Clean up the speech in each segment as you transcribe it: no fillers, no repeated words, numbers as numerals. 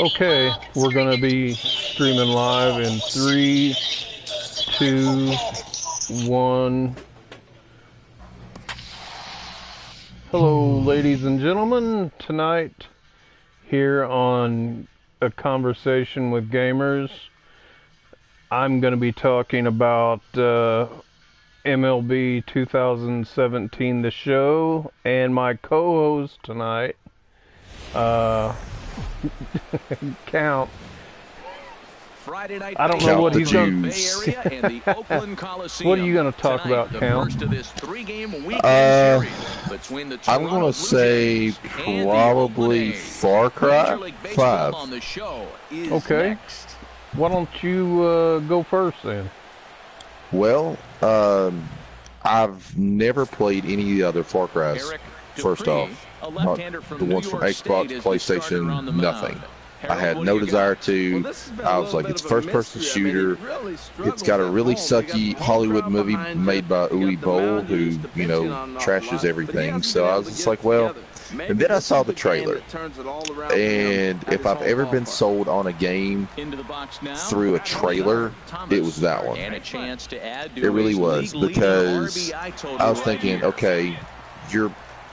Okay, we're going to be streaming live in 3, 2, 1. Hello, ladies and gentlemen. Tonight, here on A Conversation with Gamers, I'm going to be talking about MLB 2017, the show, and my co-host tonight, Count. Friday night I don't know what he's going to What are you going to talk about, Count? I'm going to say probably Far Cry 5. Okay. Why don't you go first then? Well, I've never played any of the other Far Cry's, first off. Not the ones from Xbox, PlayStation, nothing. I had no desire to. I was like, it's a first-person shooter. It's got a really sucky Hollywood movie made by Uwe Boll, who, you know, trashes everything. So I was just like, well, and then I saw the trailer. And if I've ever been sold on a game through a trailer, it was that one. It really was, because I was thinking, okay, your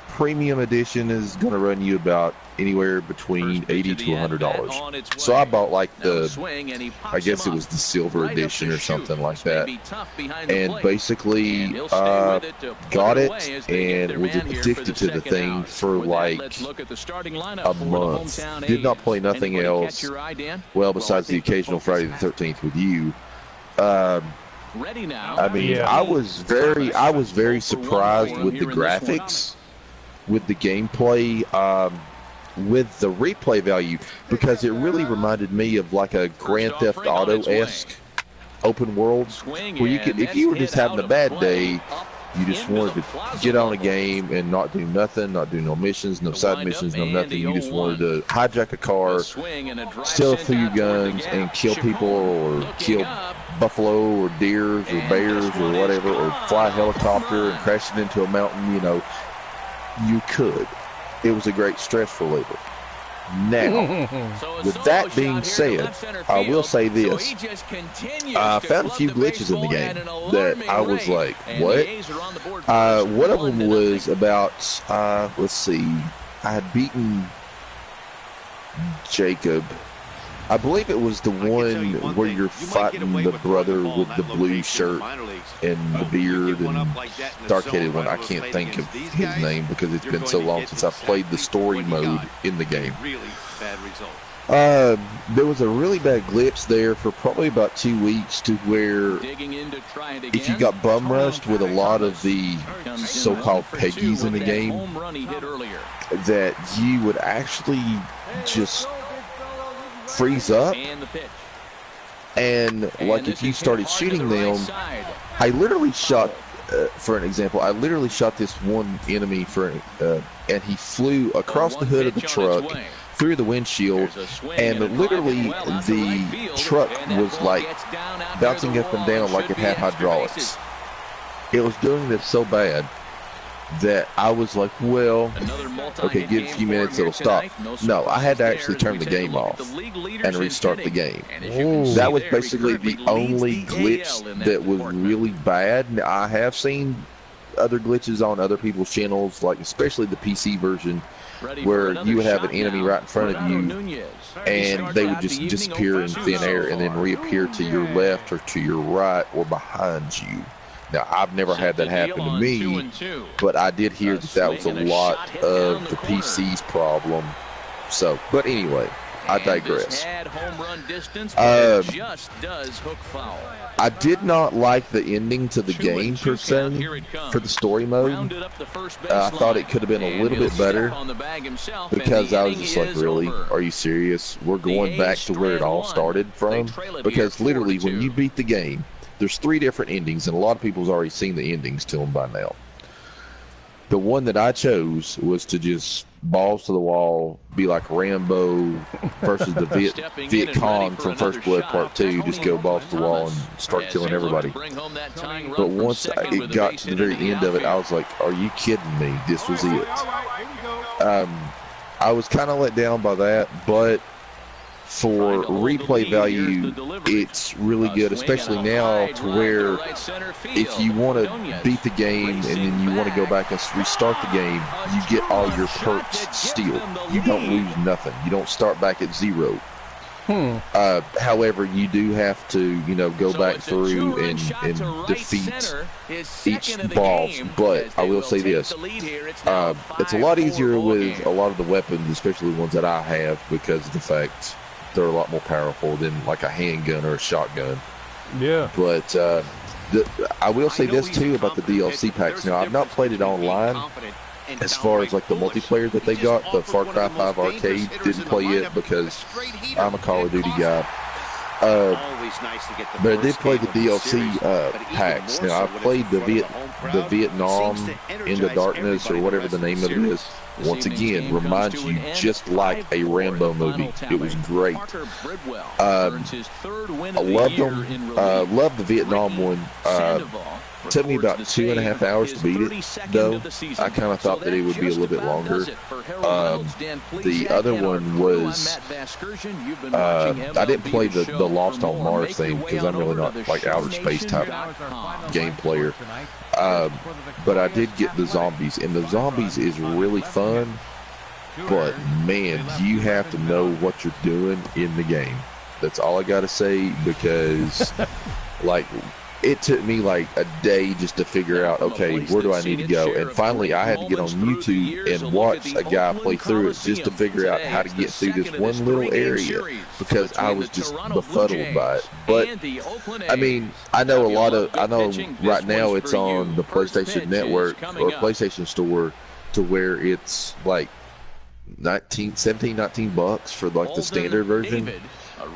premium edition is going to run you about anywhere between $80 to $100. So I bought like the, I guess it was the silver edition or something like that, and basically got it and was addicted to the thing for like a month. Did not play nothing else, well, besides the occasional Friday the 13th with you. I mean, I was very surprised with the graphics, with the gameplay, with the replay value, because it really reminded me of like a Grand Theft Auto-esque open world, where you could, if you were just having a bad day, you just wanted to get on a game and not do nothing, not do no missions, no side missions, no nothing. You just wanted to hijack a car, steal a few guns, and kill people, or kill buffalo or deers or bears or whatever, or fly a helicopter and crash it into a mountain. You know, you could. It was a great stress reliever. Now, with that being said, I will say this. I found a few glitches in the game that I was like, what? One of them was about, let's see, I had beaten Jacob. I believe it was the one where you're fighting the brother with the blue shirt and the beard and dark-headed one. I can't think of his name because it's been so long since I've played the story mode in the game. There was a really bad glitch there for probably about 2 weeks, to where if you got bum rushed with a lot of the so-called Peggies in the game, that you would actually just freeze up, and like if you started shooting them, I literally shot, for an example, I literally shot this one enemy and he flew across the hood of the truck, through the windshield, and literally the truck was like bouncing up and down like it had hydraulics. It was doing this so bad that I was like, well, okay, give it a few minutes, it'll stop. No, I had to actually turn the game off and restart the game. That was basically the only glitch that was really bad. Now, I have seen other glitches on other people's channels, like especially the PC version, where you would have an enemy right in front of you and they would just disappear in thin air and then reappear to your left or to your right or behind you. Now, I've never had that happen to me, but I did hear that that was a lot of the PC's problem. So, but anyway, I digress. I did not like the ending to the game, per se, for the story mode. I thought it could have been a little bit better, because I was just like, really? Are you serious? We're going back to where it all started from? Because literally, when you beat the game, there's 3 different endings, and a lot of people's already seen the endings to them by now. The one that I chose was to just balls to the wall, be like Rambo versus the Viet Cong from First Blood Part 2, just go balls to the wall and start killing everybody. But once it got to the very end of it, I was like, are you kidding me? This was it. I was kind of let down by that, but for replay value, it's really good, especially now to where if you want to beat the game and then you want to go back and restart the game, you get all your perks still. You don't lose nothing. You don't start back at 0. However, you do have to, go back through and defeat each boss. But I will say this, it's a lot easier with a lot of the weapons, especially the ones that I have, because of the fact they're a lot more powerful than like a handgun or a shotgun. Yeah. But I will say this too about the DLC packs. Now, I've not played it online. As far as like the multiplayer that they got, the Far Cry 5 arcade, didn't play it because I'm a Call of Duty guy. But I did play the DLC packs. Now, I played the Vietnam Into Darkness, or whatever the name of it is. Once again, reminds you just like a Rambo movie. It was great. I loved them. Loved the Vietnam one. It took me about 2.5 hours to beat it, though. I kind of thought that it would be a little bit longer. The other one was, I didn't play the Lost on Mars thing because I'm really not like outer space type game player. But I did get the zombies, and the zombies is really fun. But man, you have to know what you're doing in the game. That's all I gotta say, because like, it took me like a day just to figure out, okay, where do I need to go? And finally, I had to get on YouTube and watch a guy play through it just to figure out how to get through this one little area, because I was just befuddled by it. But I mean, I know right now it's on the PlayStation Network or PlayStation Store to where it's like $19 for like the standard version.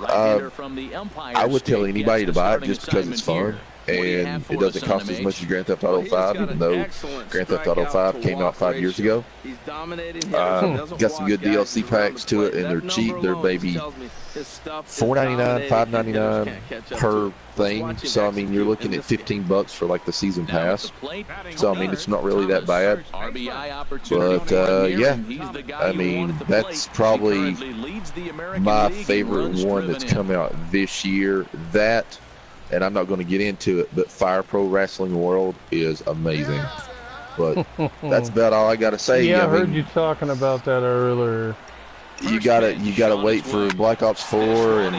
I would tell anybody to buy it just because it's fun, and it doesn't cost as much as Grand Theft Auto 5, even though Grand Theft Auto 5 came out 5 years ago. Got some good DLC packs to it, and they're cheap. They're maybe $4.99, $5.99 per thing. So I mean, you're looking at $15 for like the season pass. So I mean, it's not really that bad. But yeah, I mean, that's probably my favorite one that's come out this year. That, and I'm not going to get into it, but Fire Pro Wrestling World is amazing. But that's about all I got to say. Yeah, I heard you talking about that earlier. You gotta wait for Black Ops 4, and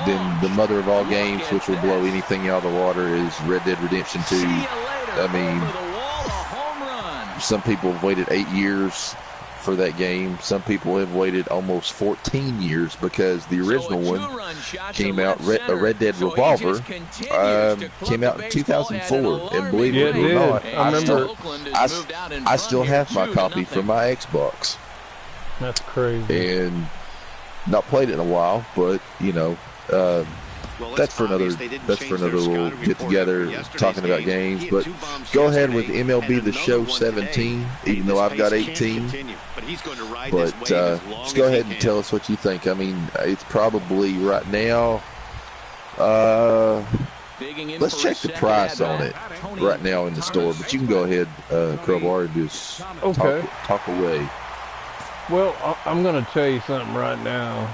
then the mother of all games, which will blow anything out of the water, is Red Dead Redemption 2. I mean, some people have waited 8 years for that game. Some people have waited almost 14 years, because the original one came out, Red Dead Revolver, came out in 2004, and believe it or not, I still have my copy for my Xbox. That's crazy. And not played it in a while, but that's for another little get together talking about games. But go ahead with MLB The Show 17, even though I've got 18. But just go ahead and tell us what you think. I mean, it's probably right now. Let's check the price on it right now in the store. But you can go ahead, Crowbar, and just talk away. Well, I'm going to tell you something right now.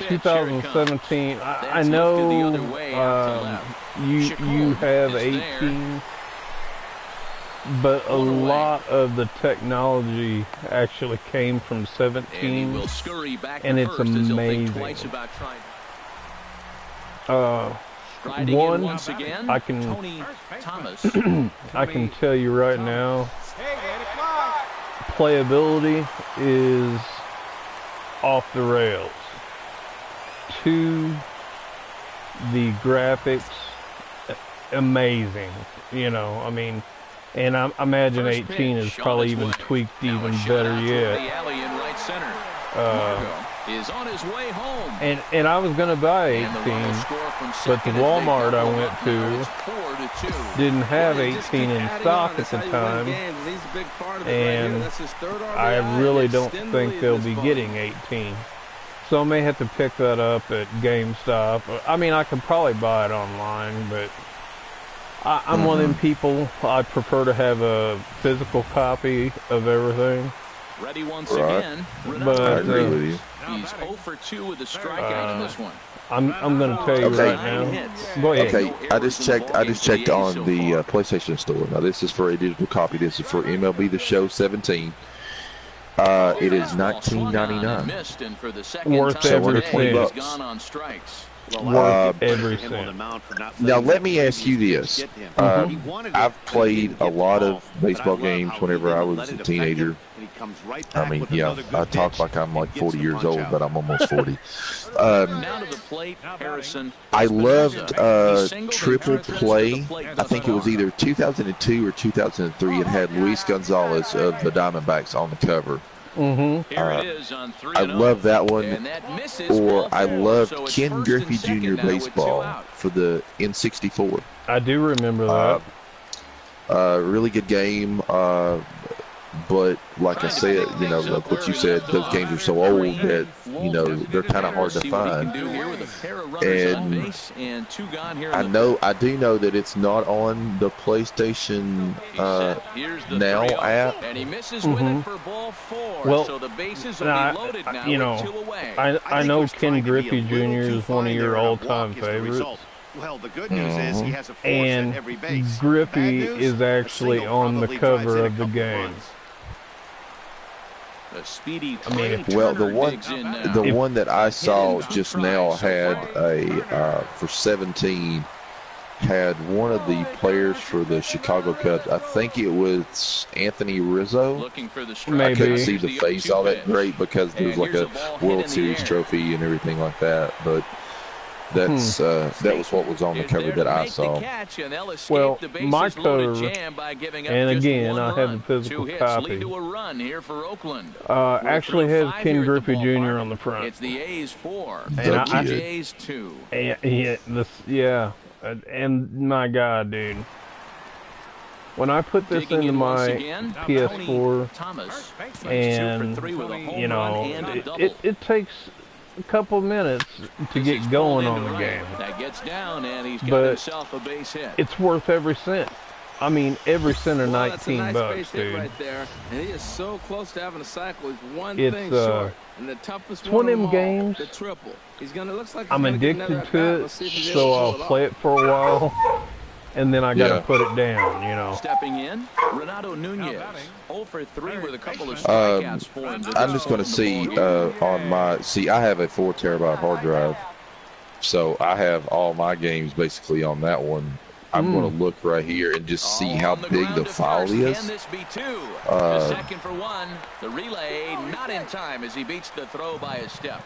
2017, I know you have 18, but a lot of the technology actually came from 17, and it's amazing. One, I can tell you right now, playability is off the rails. 2, the graphics, amazing. I mean, and I imagine 18 is probably even tweaked even better yet. And I was gonna buy 18, but the Walmart I went to didn't have 18 in stock at the time, and I really don't think they'll be getting 18. So I may have to pick that up at GameStop. I mean, I could probably buy it online, but I'm one of them people, I prefer to have a physical copy of everything. But I agree with you. He's 0 for 2 with a strikeout in this one. I'm going to tell you right now. Go ahead. Okay, I just checked on the PlayStation Store. Now this is for a digital copy. This is for MLB The Show 17. It is $19.99. Worth every cent. Worth every cent. Now let me ask you this: I've played a lot of baseball games whenever I was a teenager. I mean, yeah, I talk like I'm like 40 years old, but I'm almost 40. I loved Triple Play. I think it was either 2002 or 2003. It had Luis Gonzalez of the Diamondbacks on the cover. I love that one. Or I loved Ken Griffey Jr. Baseball for the N64. I do remember that. Really good game. But like I said, you know, like what you said, those games are so old that, you know, they're kind of hard to find. And I do know that it's not on the PlayStation Now app. Well, you know, I know Ken Griffey Jr. is one of your all-time favorites. Well, the good news is he has a force and at every base. Griffey is actually on the cover of the game. I mean, well, the one that I saw just now had a for 17 had one of the players for the Chicago Cubs. I think it was Anthony Rizzo. Maybe. I couldn't see the face all that great because there was like a World Series trophy and everything like that, but that's that was what was on the cover that I saw. Well, my cover, and again, I have a physical copy, actually has Ken Griffey Jr. on the front. It's the A's 4, and the A's 2. And my God, dude. When I put this into my PS4, and, you know, it takes a couple minutes to get going on the game. But it's worth every cent. I mean, every cent of $19, dude. Right there, and he is so close to having a cycle. He's one thing short. And the toughest it's one of them games. The triple. He's gonna looks like I'm addicted to it, so I'll play it for a while, and then I gotta put it down, you know. Stepping in, Renato Nunez, 0 for 3 with a couple of strikeouts for him. I'm just going to see on my I have a 4 terabyte hard drive, so I have all my games basically on that one. I'm going to look right here and just see how big the file is. Second for 1, the relay not in time as he beats the throw by a step.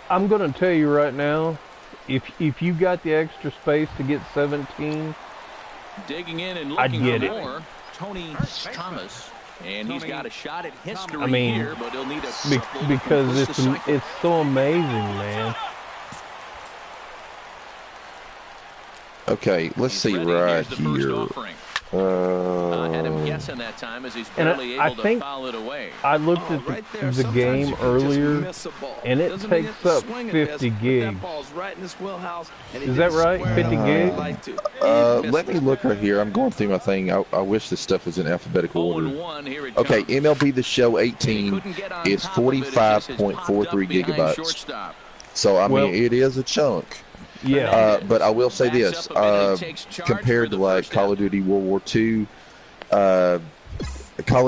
I'm going to tell you right now, if you got the extra space to get 17, digging in and looking I'd get for more. Tony Thomas, and he's got a shot at history I mean, here, but he'll need a because it's so amazing, man. Okay, let's see right here. I had him guessing that time as he's barely able to foul it away. I looked at the game earlier, and it takes up 50 gigs. Is that right? 50 gigs? Let me look right here. I'm going through my thing. I wish this stuff was in alphabetical order. Okay, MLB The Show 18 is 45.43 gigabytes. So, I mean, it is a chunk. Yeah. But I will say this, compared to like Call of Duty World War II, Call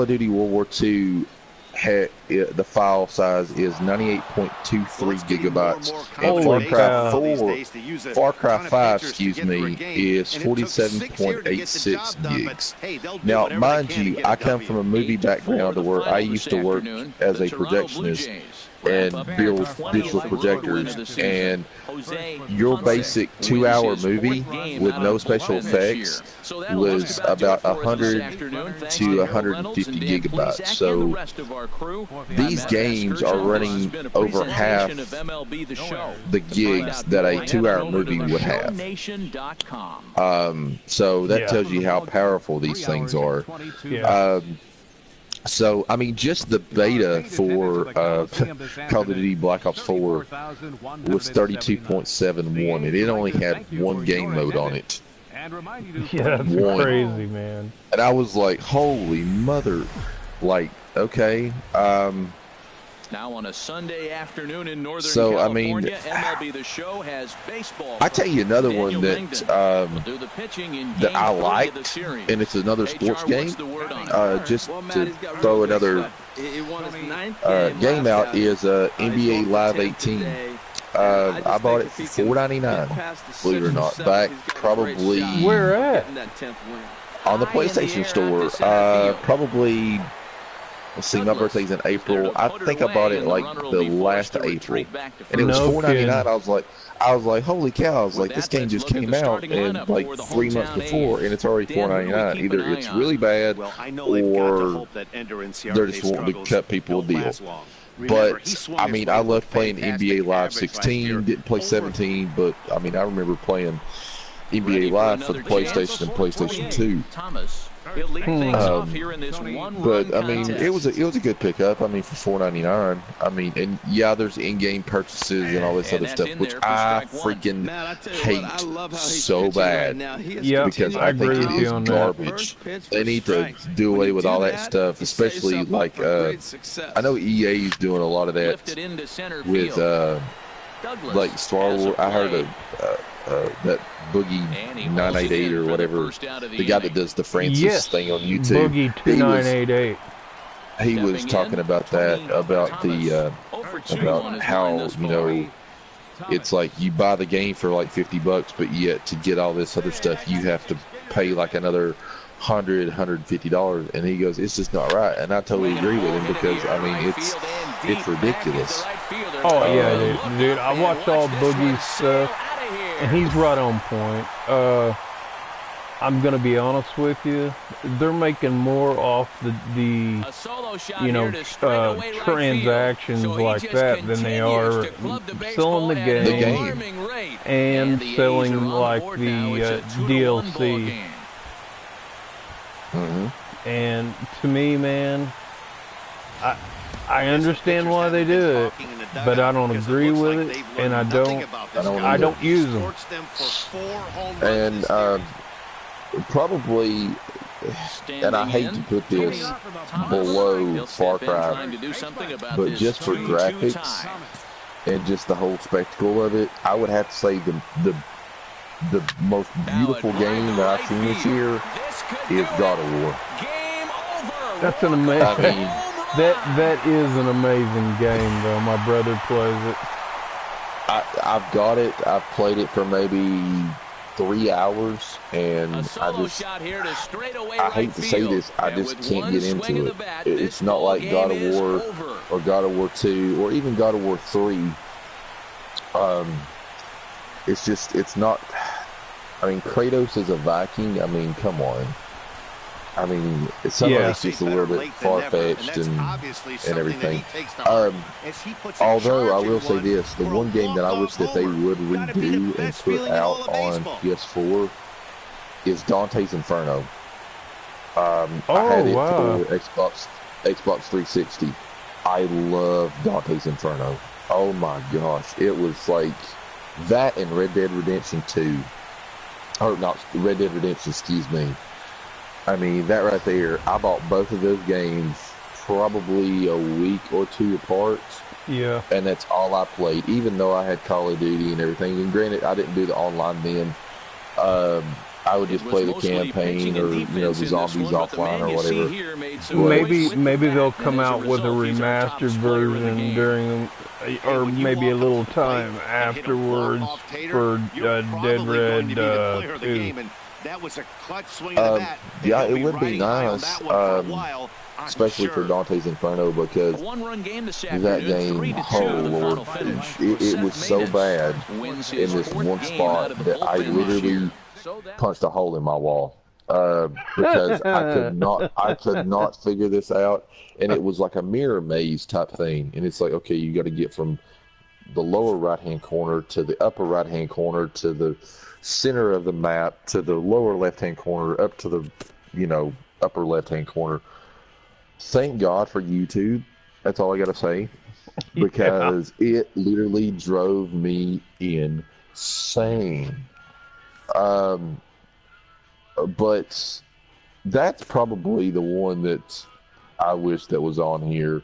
of Duty World War II, the file size is 98.23 gigabytes, and Far Cry 5, excuse me, is 47.86 gigs. Now, mind you, I come from a movie background where I used to work as a projectionist and build digital projectors, and your basic 2-hour movie with no special effects was about 100 to 150 gigabytes. So these games are running over half the gigs that a 2-hour movie would have. So that tells you how powerful these things are. So, I mean, just the beta for Call of Duty Black Ops 4 was 32.71, and it only had one game mode on it. Yeah, that's crazy, man. And I was like, holy mother. Like, okay. Now on a Sunday afternoon in Northern So, California, MLB The Show has baseball. I tell you another one that I liked, and it's another sports game. Just to throw another game out is NBA Live 18. I bought it for $4.99, believe it or not. Back probably Where at? on the PlayStation Store. Probably. Let's see, my birthday's in April. I think I bought it like the last April, and it was $4.99. I was like, holy cow! I was like, this game just came out and like 3 months before, and it's already $4.99. Either it's really bad, or they're just wanting to cut people a deal. But I mean, I loved playing NBA Live 16. Didn't play 17, but I mean, I remember playing NBA Live for the PlayStation and PlayStation 2. But I mean, it was a good pickup. I mean, for $4.99. I mean, and yeah, there's in-game purchases and all this other stuff, which I freaking hate so bad. Yeah, because I think it is garbage. They need to do away with all that stuff, especially like I know EA is doing a lot of that with like Star Wars. I heard that Boogie 988 or whatever, the guy that does the Francis thing on YouTube. Boogie 2988. He was talking about that, about the about how, you know, it's like you buy the game for like $50, but yet to get all this other stuff you have to pay like another $150. And he goes, it's just not right. And I totally agree with him, because I mean, it's ridiculous. Oh yeah, dude. I watched all Boogie's stuff, and he's right on point. I'm gonna be honest with you. They're making more off the you know, transactions like that than they are selling the game and selling like the DLC. And to me, man, I understand why they do it, but I don't agree with it, and I don't use them. And probably, and I hate to put this below Far Cry, but just for graphics and just the whole spectacle of it, I would have to say the most beautiful game that I've seen this year is God of War. That's an amazing. That is an amazing game, though. My brother plays it. I've got it. I've played it for maybe 3 hours, and I hate to say this, I just can't get into it. It's not like God of War or God of War 2 or even God of War 3. It's not. I mean, Kratos is a Viking. I mean, come on. I mean, some of it's just a little bit far-fetched and everything. Although I will say this, the one game that I wish that they would redo and put out on PS4 is Dante's Inferno. I had it for Xbox 360. I love Dante's Inferno. Oh my gosh, it was like that and Red Dead Redemption 2. Or not, Red Dead Redemption, excuse me. I mean, that right there, I bought both of those games probably a week or two apart. Yeah. And that's all I played, even though I had Call of Duty and everything. And granted, I didn't do the online then. I would just play the campaign or, you know, the zombies offline or whatever. Maybe they'll come out with a remastered version during, or maybe a little time afterwards for Dead Red 2. That was a clutch swing of the bat. Yeah, it would be nice, especially for Dante's Inferno, because that game, oh Lord, it was so bad in this one spot that I literally punched a hole in my wall because I could not figure this out, and it was like a mirror maze type thing, and it's like, okay, you got to get from the lower right-hand corner to the upper right-hand corner to the center of the map to the lower left-hand corner up to the, you know, upper left-hand corner. Thank God for YouTube. That's all I gotta say, because it literally drove me insane. But that's probably the one that I wish that was on here.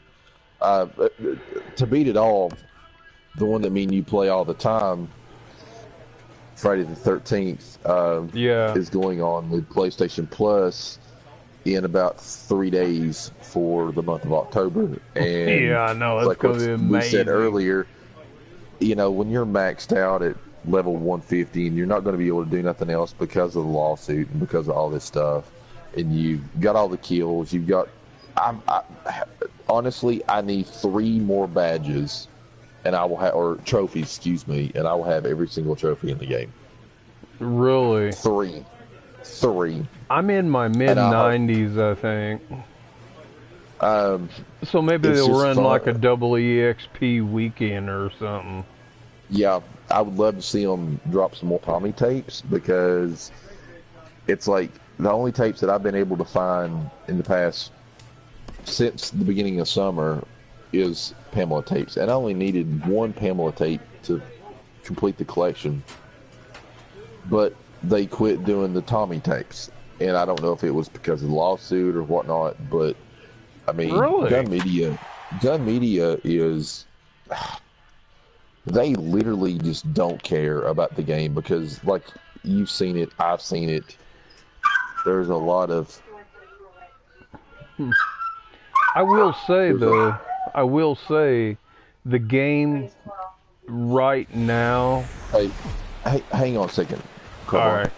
To beat it all, the one that me and you play all the time, Friday the 13th, is going on with PlayStation Plus in about 3 days for the month of October. And yeah, I know, it's like going to be amazing. We said earlier, you know, when you're maxed out at level 150 and you're not going to be able to do nothing else because of the lawsuit and because of all this stuff, and you've got all the kills, you've got, honestly, I need 3 more badges, and I will have, or trophies, excuse me, and I will have every single trophy in the game. Really? 3. I'm in my mid-90s, I think. So maybe they'll run like a double EXP weekend or something. Yeah, I would love to see them drop some more Tommy tapes, because it's like the only tapes that I've been able to find in the past, since the beginning of summer, is Pamela tapes. And I only needed 1 Pamela tape to complete the collection. But they quit doing the Tommy tapes. And I don't know if it was because of the lawsuit or whatnot, but I mean, really? Gun Media is, they literally just don't care about the game, because like you've seen it, I've seen it. There's a lot of. I will say the game right now. Hey, hang on a second. All right.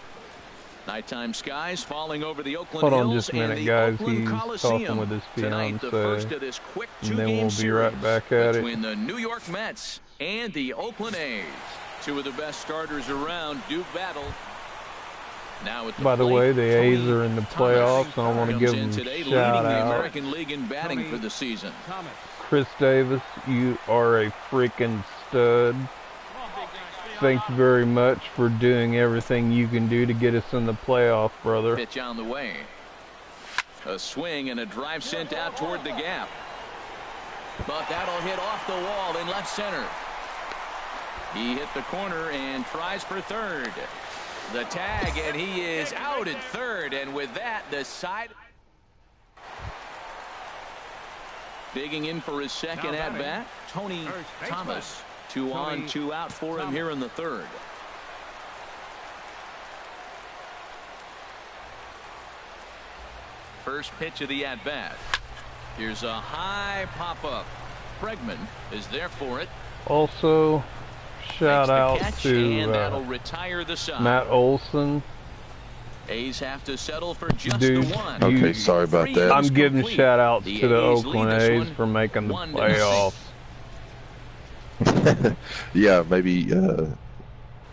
Nighttime skies falling over the Oakland Hold on Hills just a minute, and the guys. Oakland He's Coliseum. talking with his Tonight, the fiance, first of this quick and then we'll be series right back at it. between the New York Mets and the Oakland A's. 2 of the best starters around do battle. Now at the By the plate, way, the A's Tony are in the Thomas playoffs, and I want to comes give in them today, a leading shout the out. American League in batting for the season. Chris Davis, you are a freaking stud. Thank you very much for doing everything you can do to get us in the playoff, brother. Pitch on the way. A swing and a drive sent out toward the gap. But that'll hit off the wall in left center. He hit the corner and tries for third. The tag, and he is out at third. And with that, the side. Digging in for his second at-bat, Tony Thomas. 2 on, 2 out for him here in the third. First pitch of the at-bat. Here's a high pop-up. Bregman is there for it. Also, shout out to Matt Olson. A's have to settle for just Dude, the one. Okay, sorry about that. I'm giving shout outs to the Oakland A's for making the playoffs. Yeah, maybe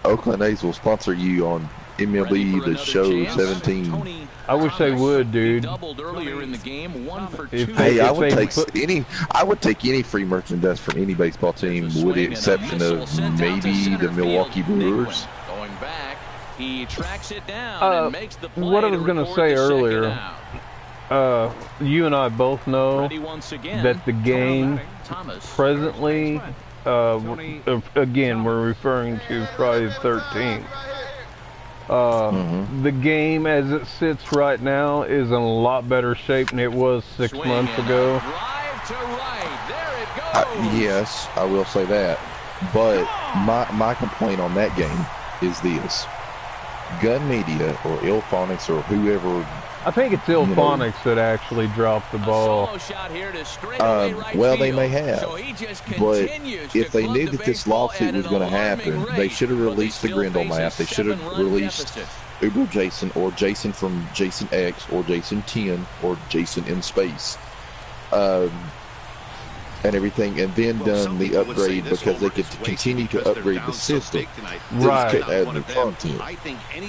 Oakland A's will sponsor you on MLB The Show 17. I wish they would, dude. Doubled earlier in the game, 1 for 2. Hey, I would take any free merchandise from any baseball team, with the exception of maybe the Milwaukee Brewers. Going back, he tracks it down and makes the play. What I was going to say earlier, you and I both know that the game presently, again, we're referring to Friday the 13th. The game as it sits right now is in a lot better shape than it was 6 months ago. Drive to right. There it goes. Yes, I will say that. But my complaint on that game is this. Gun Media or Ilphonics or whoever. I think it's Ilphonics that actually dropped the ball. Well, they may have. But if they knew that this lawsuit was going to happen, they should have released the Grindle map. They should have released Uber Jason or Jason from Jason X or Jason 10 or Jason in Space. And everything, and then done the upgrade, because they could continue to upgrade the system. Right. Just kept adding new content.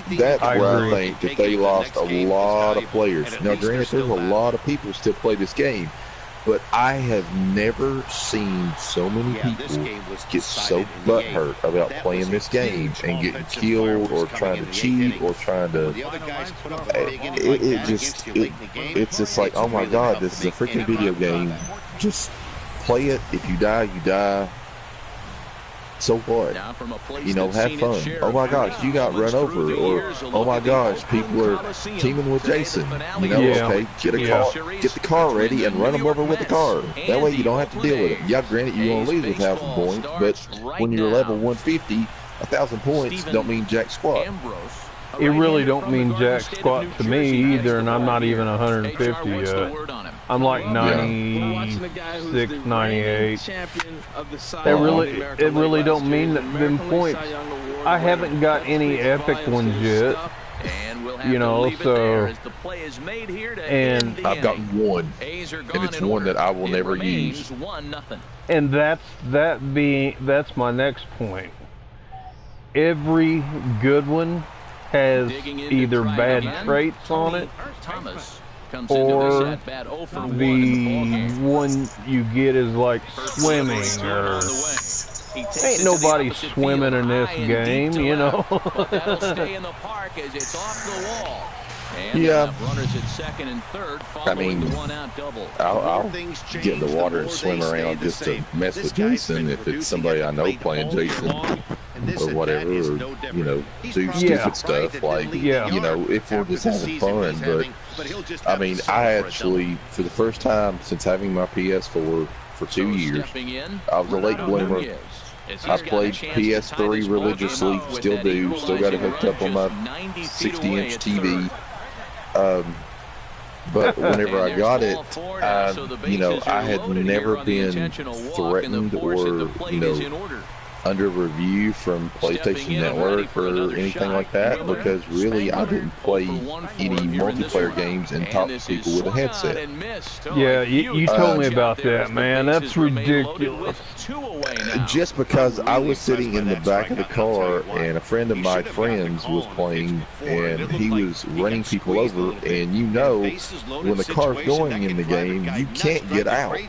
That's where I think that they lost a lot of players. Now, granted, there's a lot of people still play this game, but I have never seen so many people get so butthurt about playing this game and getting killed or trying to cheat or trying to. It's just like, oh my God, this is a freaking video game. Just play it. If you die, you die. So what? You know, have fun. Oh my gosh, you got run over, or oh my gosh, people are teaming with Jason. You know, okay, get the car ready and run them over with the car. That way you don't have to deal with it. Yeah, granted you're gonna lose 1,000 points, but when you're level 150, 1,000 points don't mean jack squat. It really don't mean jack squat to me either, and I'm not even 150 yet. I'm like 96, 98. It really don't mean them points. I haven't got any epic ones yet. You know, so, and I've got one, and it's one that I will never use. And that's my next point. Every good one has either bad traits on it, or the one you get is like swimming, or ain't nobody swimming in this game, you know. Yeah. I mean, I'll get in the water and swim around just to mess with Jason if it's somebody I know playing Jason or whatever, or, you know, do stupid stuff like, you know, if we're just having fun. But, I mean, I actually, for the first time since having my PS4 for 2 years, I was a late bloomer. I played PS3 religiously, still do, still got it hooked up on my 60-inch TV. But whenever I got it, you know, I had never been threatened or, you know, under review from PlayStation Network or anything like that, because really I didn't play any multiplayer games and talk to people with a headset. Yeah, you told me about that, man. That's ridiculous. Just because I was sitting in the back of the car and a friend of my friends was playing and he was running people over, and you know, when the car's going in the game, you can't get out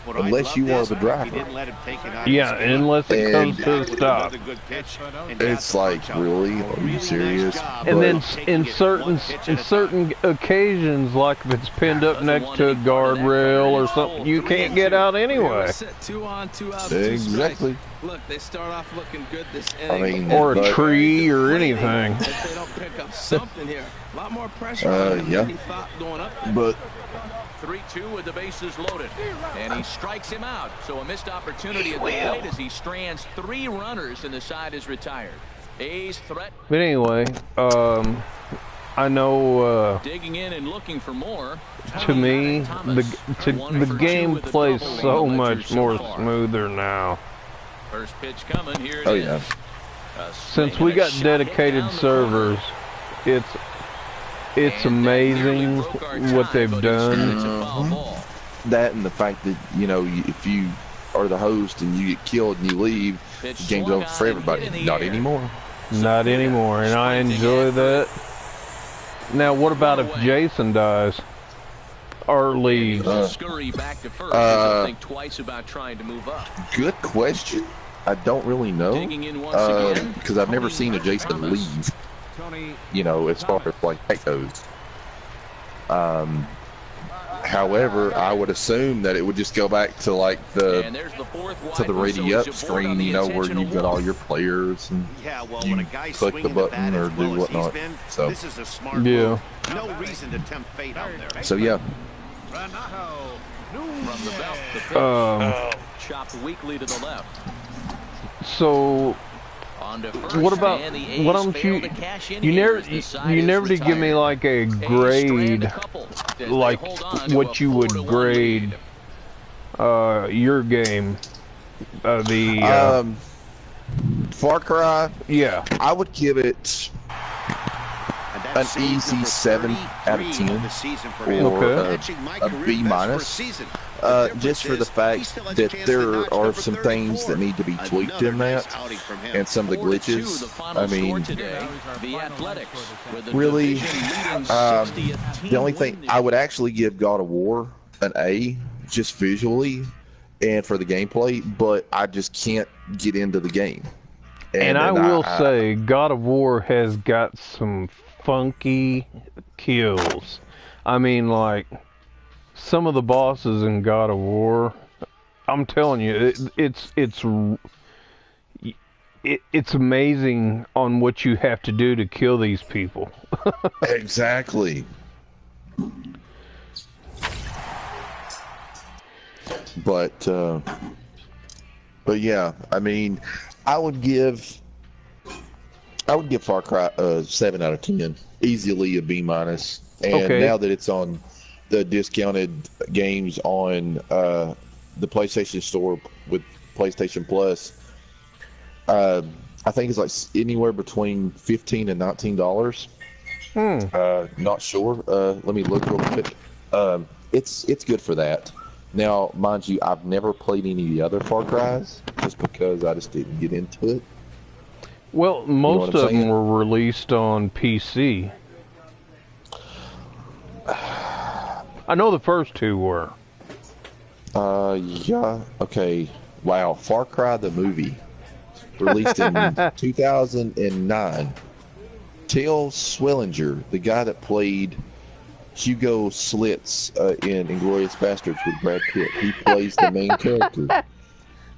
unless you are the driver. Yeah, unless it comes to a stop. It's like, really? Are you serious? And then in certain occasions, like if it's pinned up next to a guardrail or something, you can't get out anyway. Exactly. Look, they start off looking good this I mean, or a tree or anything. If they don't pick up something here, a lot more pressure. Yeah. But 3-2 with the bases loaded, and he strikes him out. So a missed opportunity at the plate as he strands 3 runners and the side is retired. A's threat. But anyway, I know. Digging in and looking for more. To me, the game plays so much more smoother now. First pitch coming here. Oh yeah. Since we got dedicated servers, it's amazing what they've done. That and the fact that, you know, if you are the host and you get killed and you leave, the game's over for everybody. Not anymore. Not anymore, and I enjoy that. Now, what about if Jason dies or leaves? Good question. I don't really know, because I've never seen a Jason leave. You know, as far as like that goes. However, I would assume that it would just go back to like the ready up screen, you know, where you've got all your players and you click the button or do whatnot. So yeah. No reason to tempt fate out there. So yeah. Chopped weakly to the left. So what about you never did give me like a grade, like what you would grade your game, Far Cry. Yeah, I would give it an easy 7 out of 10 or a B minus. Just for the fact that there are some things that need to be tweaked in that, and some of the glitches. I mean, really, the only thing I would actually give God of War an A, just visually and for the gameplay, but I just can't get into the game. And I will say, God of War has got some funky kills. I mean, like, some of the bosses in God of War, I'm telling you, it's amazing on what you have to do to kill these people. Exactly. But yeah, I mean, I would give Far Cry 7 out of 10, easily a B minus. And Okay. now that it's on the discounted games on the PlayStation Store with PlayStation Plus, I think it's like anywhere between $15 and $19. Not sure. Let me look real quick. It's good for that. Now, mind you, I've never played any of the other Far Cry's just because I just didn't get into it. Well, most of them saying? were released on PC. I know the first two were. Yeah. Okay. Wow. Far Cry the movie, released in 2009. Till Swillinger, the guy that played Hugo Slits in Inglourious Bastards with Brad Pitt, he plays the main character.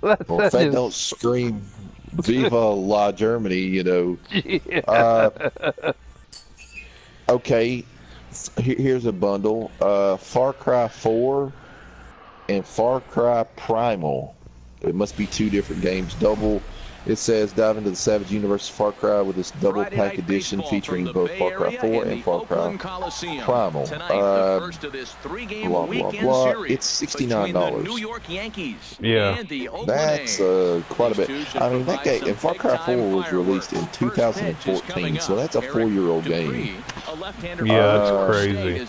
Well, if that don't scream Viva la Germany, you know. Yeah. Okay, here's a bundle. Far Cry 4 and Far Cry Primal. It must be two different games. Double. It says dive into the Savage Universe of Far Cry with this double pack edition featuring both Far Cry 4 and Far Cry Primal. Blah, blah, blah. It's $69. Yeah. That's quite a bit. I mean, that game, and Far Cry 4 was released in 2014, so that's a 4-year-old game. Yeah, that's crazy.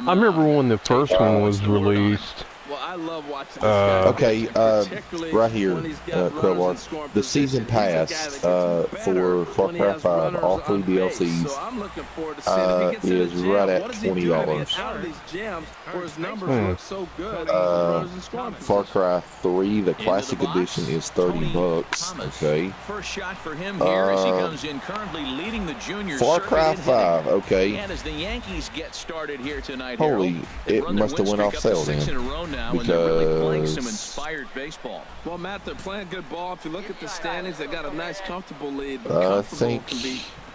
I remember when the first one was released. Well, I love watching this guy. Okay, right here, Crowbar. The season pass for Far Cry 5, all 3 DLCs, is right at $20. Far Cry 3, the classic edition, is $30. Okay. First shot for him here as he comes in currently leading the junior Far Cry 5, okay. And as the Yankees get started here tonight, Holy, it must have went off sale then. And they're really playing some inspired baseball. Well, Matt, they're playing good ball. If you look at the standings, they got a nice, comfortable lead. But I think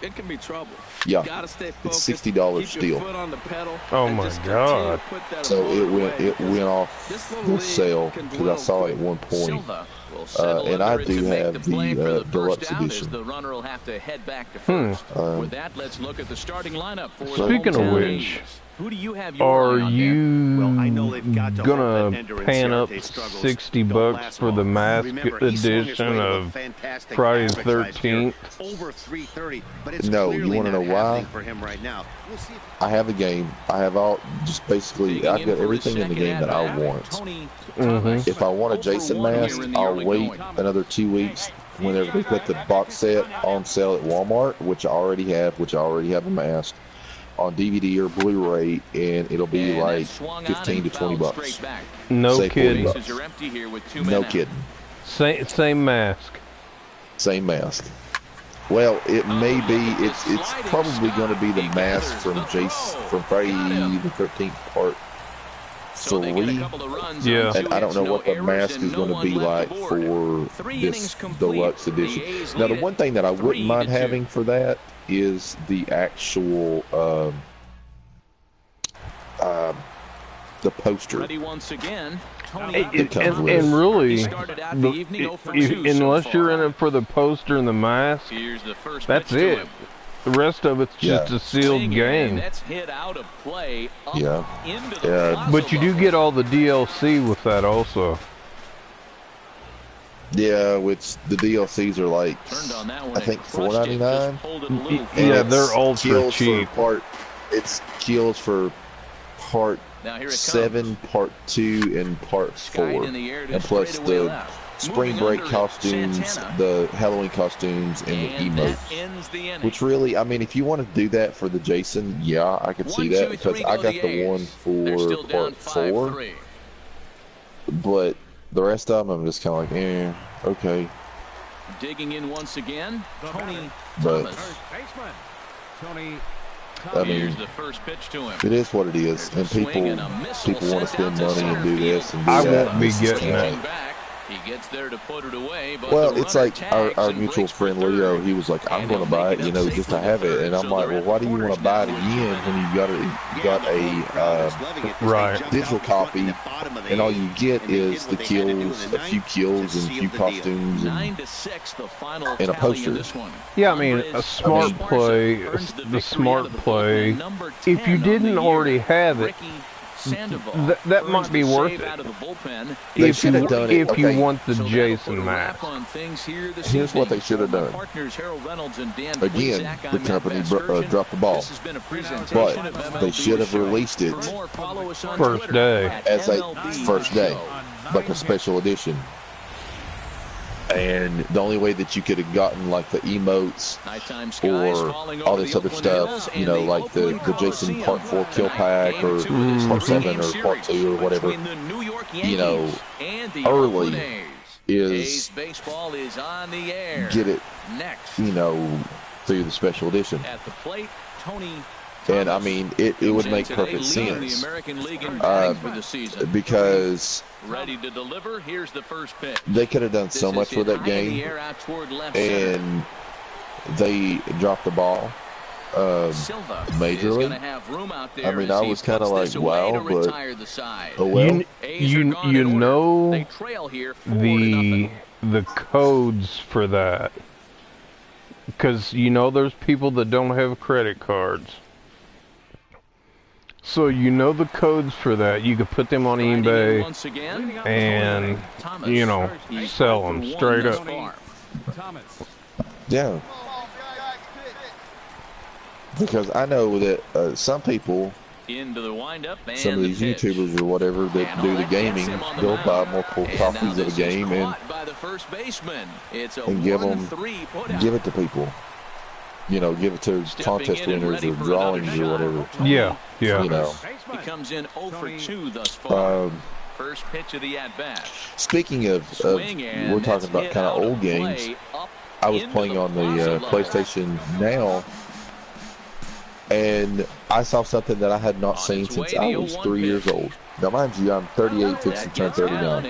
it can be trouble. Yeah, you gotta stay focused, it's $60 keep your still. foot on the pedal, Oh and my just God! So it went off the sale because I saw it at one point. And I do have the deluxe edition. The runner will have to head back to first. With that, let's look at the starting lineup for Speaking of which, who do you have are you gonna pan up $60 $60 for the mask edition of Friday the 13th? No, you want to know why? I have a game. I have just basically, I've got everything in the game that I want. If I want a Jason mask, I'll wait another 2 weeks whenever they put the box set on sale at Walmart, which I already have a mask on DVD or Blu-ray, and it'll be like 15 to 20 bucks. No kidding. No kidding. Same mask. Same mask. Well, it may be. It's probably going to be the mask from Friday the 13th Part 3. Yeah. And I don't know what the mask is going to be like for this deluxe edition. Now, the one thing that I wouldn't mind having for that is the actual the poster. And really, unless you're in it for the poster and the mask, that's it. The rest of it's just a sealed game. Yeah. But you do get all the DLC with that also. Yeah, which the DLCs are like, I think $4.99. Yeah, they're ultra cheap. It's kills for Part 7, Part 2, and Part 4, and plus the spring break costumes, the Halloween costumes, and the emotes. Which really, I mean, if you want to do that for the Jason, yeah, I could see that because I got the one for Part 4, but the rest of them, I'm just kind of like, okay. Digging in once again, Tony But I mean, here's the first pitch to him. it is what it is, and people want to spend money and do this and do I that. won't be getting it. He gets there to put it away, but well, it's like our mutual friend Leo. He was like, "I'm going to buy it, you know, just to have it." And I'm like, "Well, why do you want to buy it again when you got a digital copy, and all you get is the kills, a few kills, and a few costumes, and a poster." Yeah, I mean, a smart play, the smart play. If you didn't already have it, that might be worth it. They should have done it. If you want the Jason mask. Here's what they should have done. Again, the company dropped the ball. But they should have released it First day. as a first day, like a special edition. And the only way that you could have gotten like the emotes or all this other stuff, you know, like the Jason Part 4 kill pack or Part 7 or Part 2 or whatever, you know, early is get it, you know, through the special edition. And I mean, it would make perfect sense because they could have done so much with that game, and they dropped the ball majorly. I mean, I was kind of like, wow, but oh well. You know the codes for that, because you know there's people that don't have credit cards. So you know the codes for that. You could put them on eBay and, you know, sell them straight up. Yeah. Because I know that some people, some of these YouTubers or whatever that do the gaming, they'll buy multiple copies of a game and give it to people. You know, give it to contest winners or drawings or whatever. Yeah, yeah. You know. He comes in 0 for 2 thus far. First pitch of the at-bat. Speaking of we're talking about kind of old games. I was playing on the PlayStation Now, and I saw something that I had not seen since I was 3 years old. Now, mind you, I'm 38, fixing to turn 39.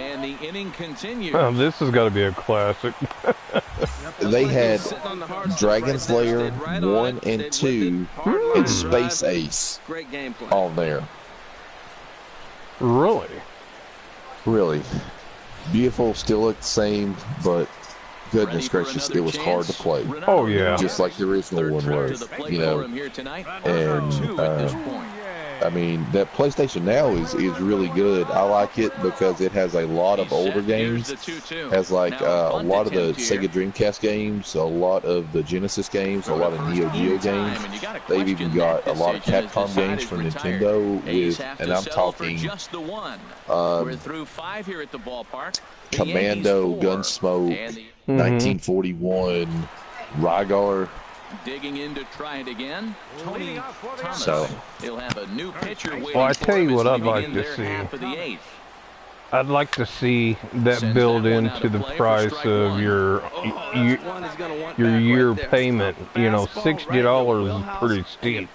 Oh, this has got to be a classic. They had Dragon's Lair 1 and 2 and Space Ace on there. Really? Really. Beautiful, still looked the same, but goodness gracious, it was hard to play. Oh, yeah. Just like the original one was, you know. And, I mean, that PlayStation Now is really good. I like it because it has a lot of older games. Has like a lot of the Sega Dreamcast games, a lot of the Genesis games, a lot of Neo Geo games. They've even got a lot of Capcom games from Nintendo with, and I'm talking Commando, Gunsmoke, 1941, Rygar. Digging in to try it again. Tony Thomas. So He'll have a new pitcher waiting. Well, I tell you what I'd like to see. I'd like to see that build into the price of your year payment. You know, $60 is pretty steep.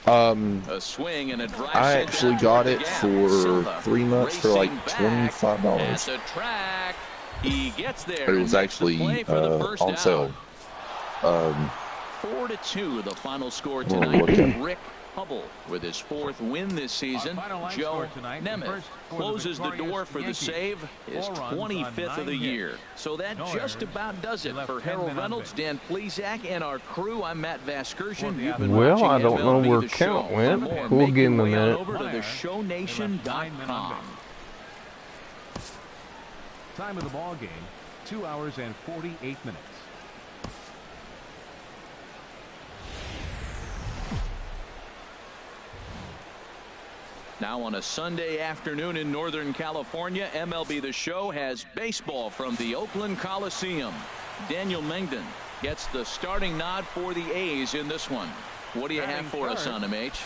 A swing and a drive. I actually got it for 3 months for like $25. He gets there. But it was actually on sale. 4-2, the final score tonight. Rick Hubble with his 4th win this season. Joe Nemeth closes the door for the save, his 25th of the year. So that just about does it for Harold Reynolds, Dan Plesac, and our crew. I'm Matt Vasgersian. Well, I don't know where Count went. We'll give him a minute. Over to theshownation.com. Time of the ball game, 2 hours and 48 minutes. Now on a Sunday afternoon in Northern California, MLB The Show has baseball from the Oakland Coliseum. Daniel Mengden gets the starting nod for the A's in this one. What do you have for us on him, H?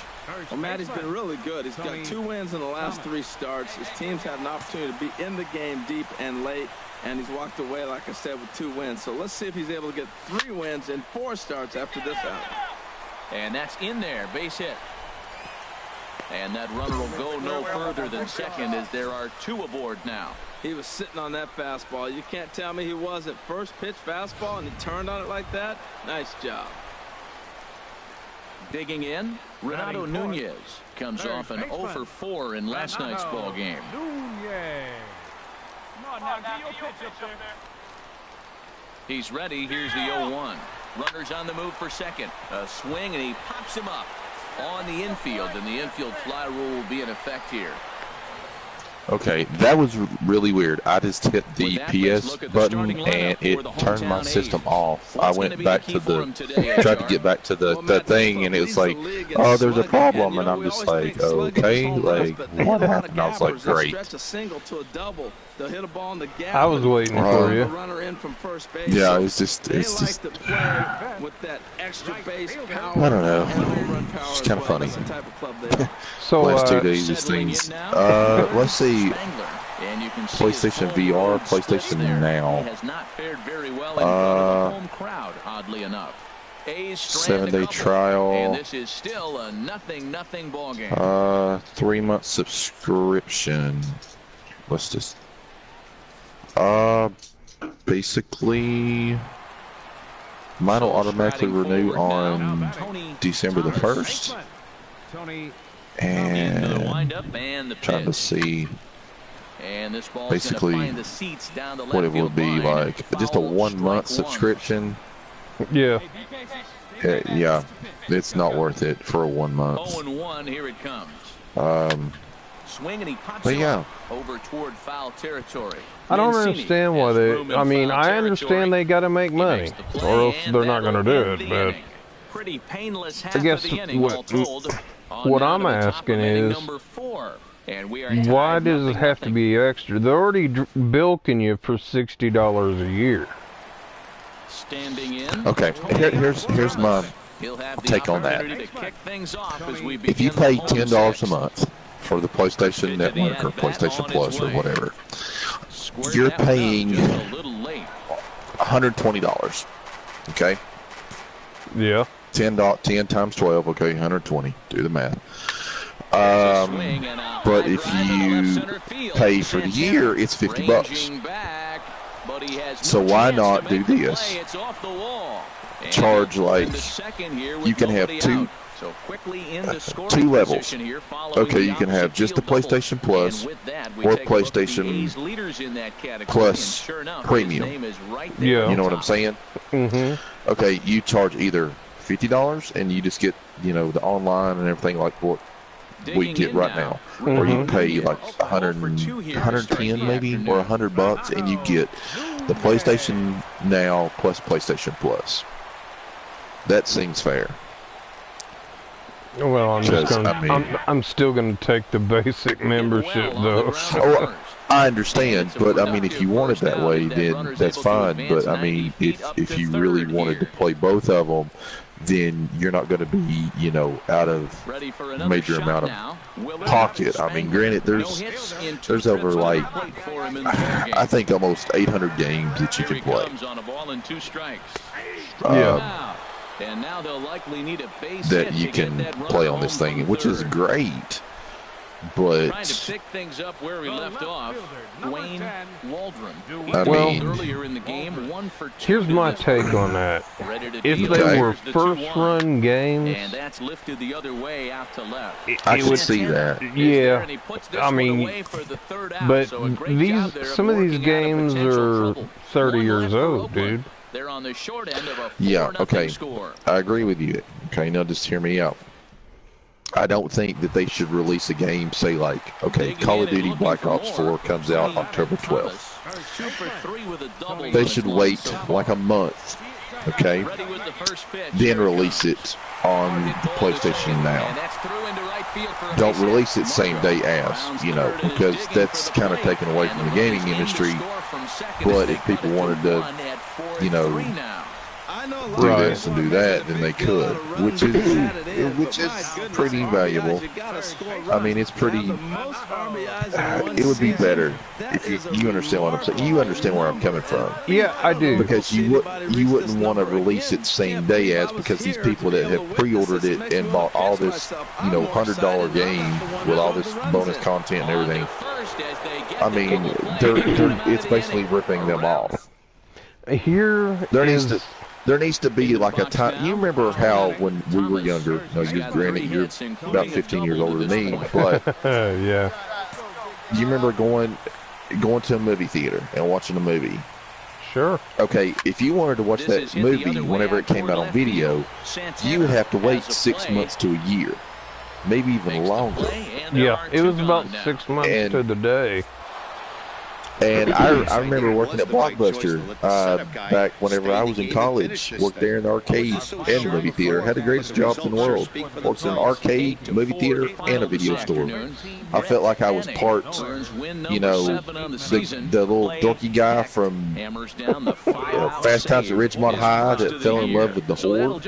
Well, Matt, he's been really good. He's got 2 wins in the last 3 starts. His team's had an opportunity to be in the game deep and late, and he's walked away, like I said, with 2 wins. So let's see if he's able to get 3 wins in 4 starts after this out. And that's in there, base hit. And that runner will go no further than second as there are 2 aboard now. He was sitting on that fastball. You can't tell me he wasn't. First pitch fastball, and he turned on it like that. Nice job. Digging in, Renato Nunez comes off an 0 for 4 in last night's ball game. He's ready. Here's the 0-1. Runners on the move for second. A swing, and he pops him up on the infield, and the infield fly rule will be in effect here. Okay, that was really weird. I just hit the PS button and it turned my system off. I went back to tried to get back to the thing, and it was like, oh, there's a problem, and I'm just like, okay, like, what happened? I was like, great. I was waiting for you. Yeah, it's just I don't know. It's kind of funny. So last 2 days, these things. Let's see. PlayStation VR, PlayStation Now. Has not fared very well in front of a home crowd, oddly enough. 7-day trial. And this is still a 0-0 ball game. 3-month subscription. What's this? Basically, mine will automatically renew on December the 1st. And trying to see basically what it will be like. Just a 1-month subscription. Yeah. Yeah, it's not worth it for a 1 month. 0-1, here it comes. Swing, and he pops over toward foul territory. I don't understand why they. I mean, I understand they got to make money, or else they're not going to do it. But pretty painless half I guess of the inning, all told, what I'm asking is, why does it have to be extra? They're already bilking you for $60 a year. Standing in. Okay, here's my take on that. If you pay $10 a month for the PlayStation Network or PlayStation Plus or whatever, you're paying $120. Okay. Yeah. 10 times 12. Okay, 120. Do the math. But if you pay for the year, it's $50. So why not do this? Charge like you can have two levels. Okay, you can have just the PlayStation Plus or PlayStation Plus Premium. Yeah. You know what I'm saying? Mm-hmm. Okay, you charge either $50 and you just get, the online and everything like what we get right now. Mm-hmm. Or you pay like 110 maybe, or $100 and you get the PlayStation Now plus PlayStation Plus. That seems fair. Well, I'm still gonna take the basic membership though. Oh, I understand, but I mean, if you want it that way, then that's fine. But I mean, if you really wanted to play both of them, then you're not going to be, out of major amount of pocket. I mean, granted, there's over like I think almost 800 games that you can play. And now they'll likely need a base that you can play on this thing, which is great. But trying to pick things up where we left off, Wayne Waldron. Earlier in the game, 1 for 2. Here's my take on that. If they were first-run games, and that's lifted the other way out to left. I could see that. Yeah, I mean, but some of these games are 30 years old, dude. They're on the short end of a 4-0 score. I agree with you. Okay, now just hear me out. I don't think that they should release a game, say like, okay, Call of Duty Black Ops 4 comes out October 12th. They should wait like a month, okay, then release it on PlayStation Now. Don't release it same day as, because that's kind of taken away from the gaming industry. But if people wanted to, do this and do that than they could, which is pretty valuable. I mean, it's pretty. It would be better if you understand what I'm saying. You understand where I'm coming from. Yeah, I do. Because you wouldn't want to release it the same day as, because these people that have pre-ordered it and bought all this, $100 game with all this bonus content and everything. I mean, it's basically ripping them off. There needs to be like a time. You remember how when we were younger? No, you're about 15 years older than me, but yeah. You remember going to a movie theater and watching a movie? Sure. Okay, if you wanted to watch that movie whenever it came out on video, you would have to wait 6 months to a year, maybe even longer. Yeah, it was about 6 months to the day. And I remember working at Blockbuster back whenever I was in college. Worked there in the arcade and the movie theater. Had the greatest jobs in the world. Worked in an arcade, movie theater, and a video store. I felt like I was part, the little dorky guy from Fast Times at Ridgemont High that fell in love with the whore.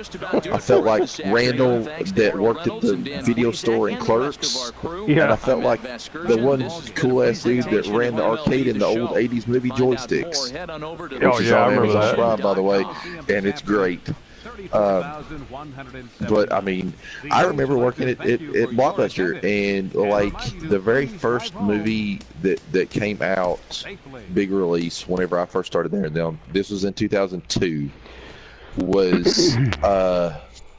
I felt like Randall that worked at the video store in Clerks. Yeah. And I felt like the one cool-ass dude that ran the arcade in the old 80s movie joysticks. Oh yeah, I remember that. By the way, and it's great. But I mean, I remember working at Blockbuster, and like the very first movie that came out, big release, whenever I first started there, and this was in 2002, was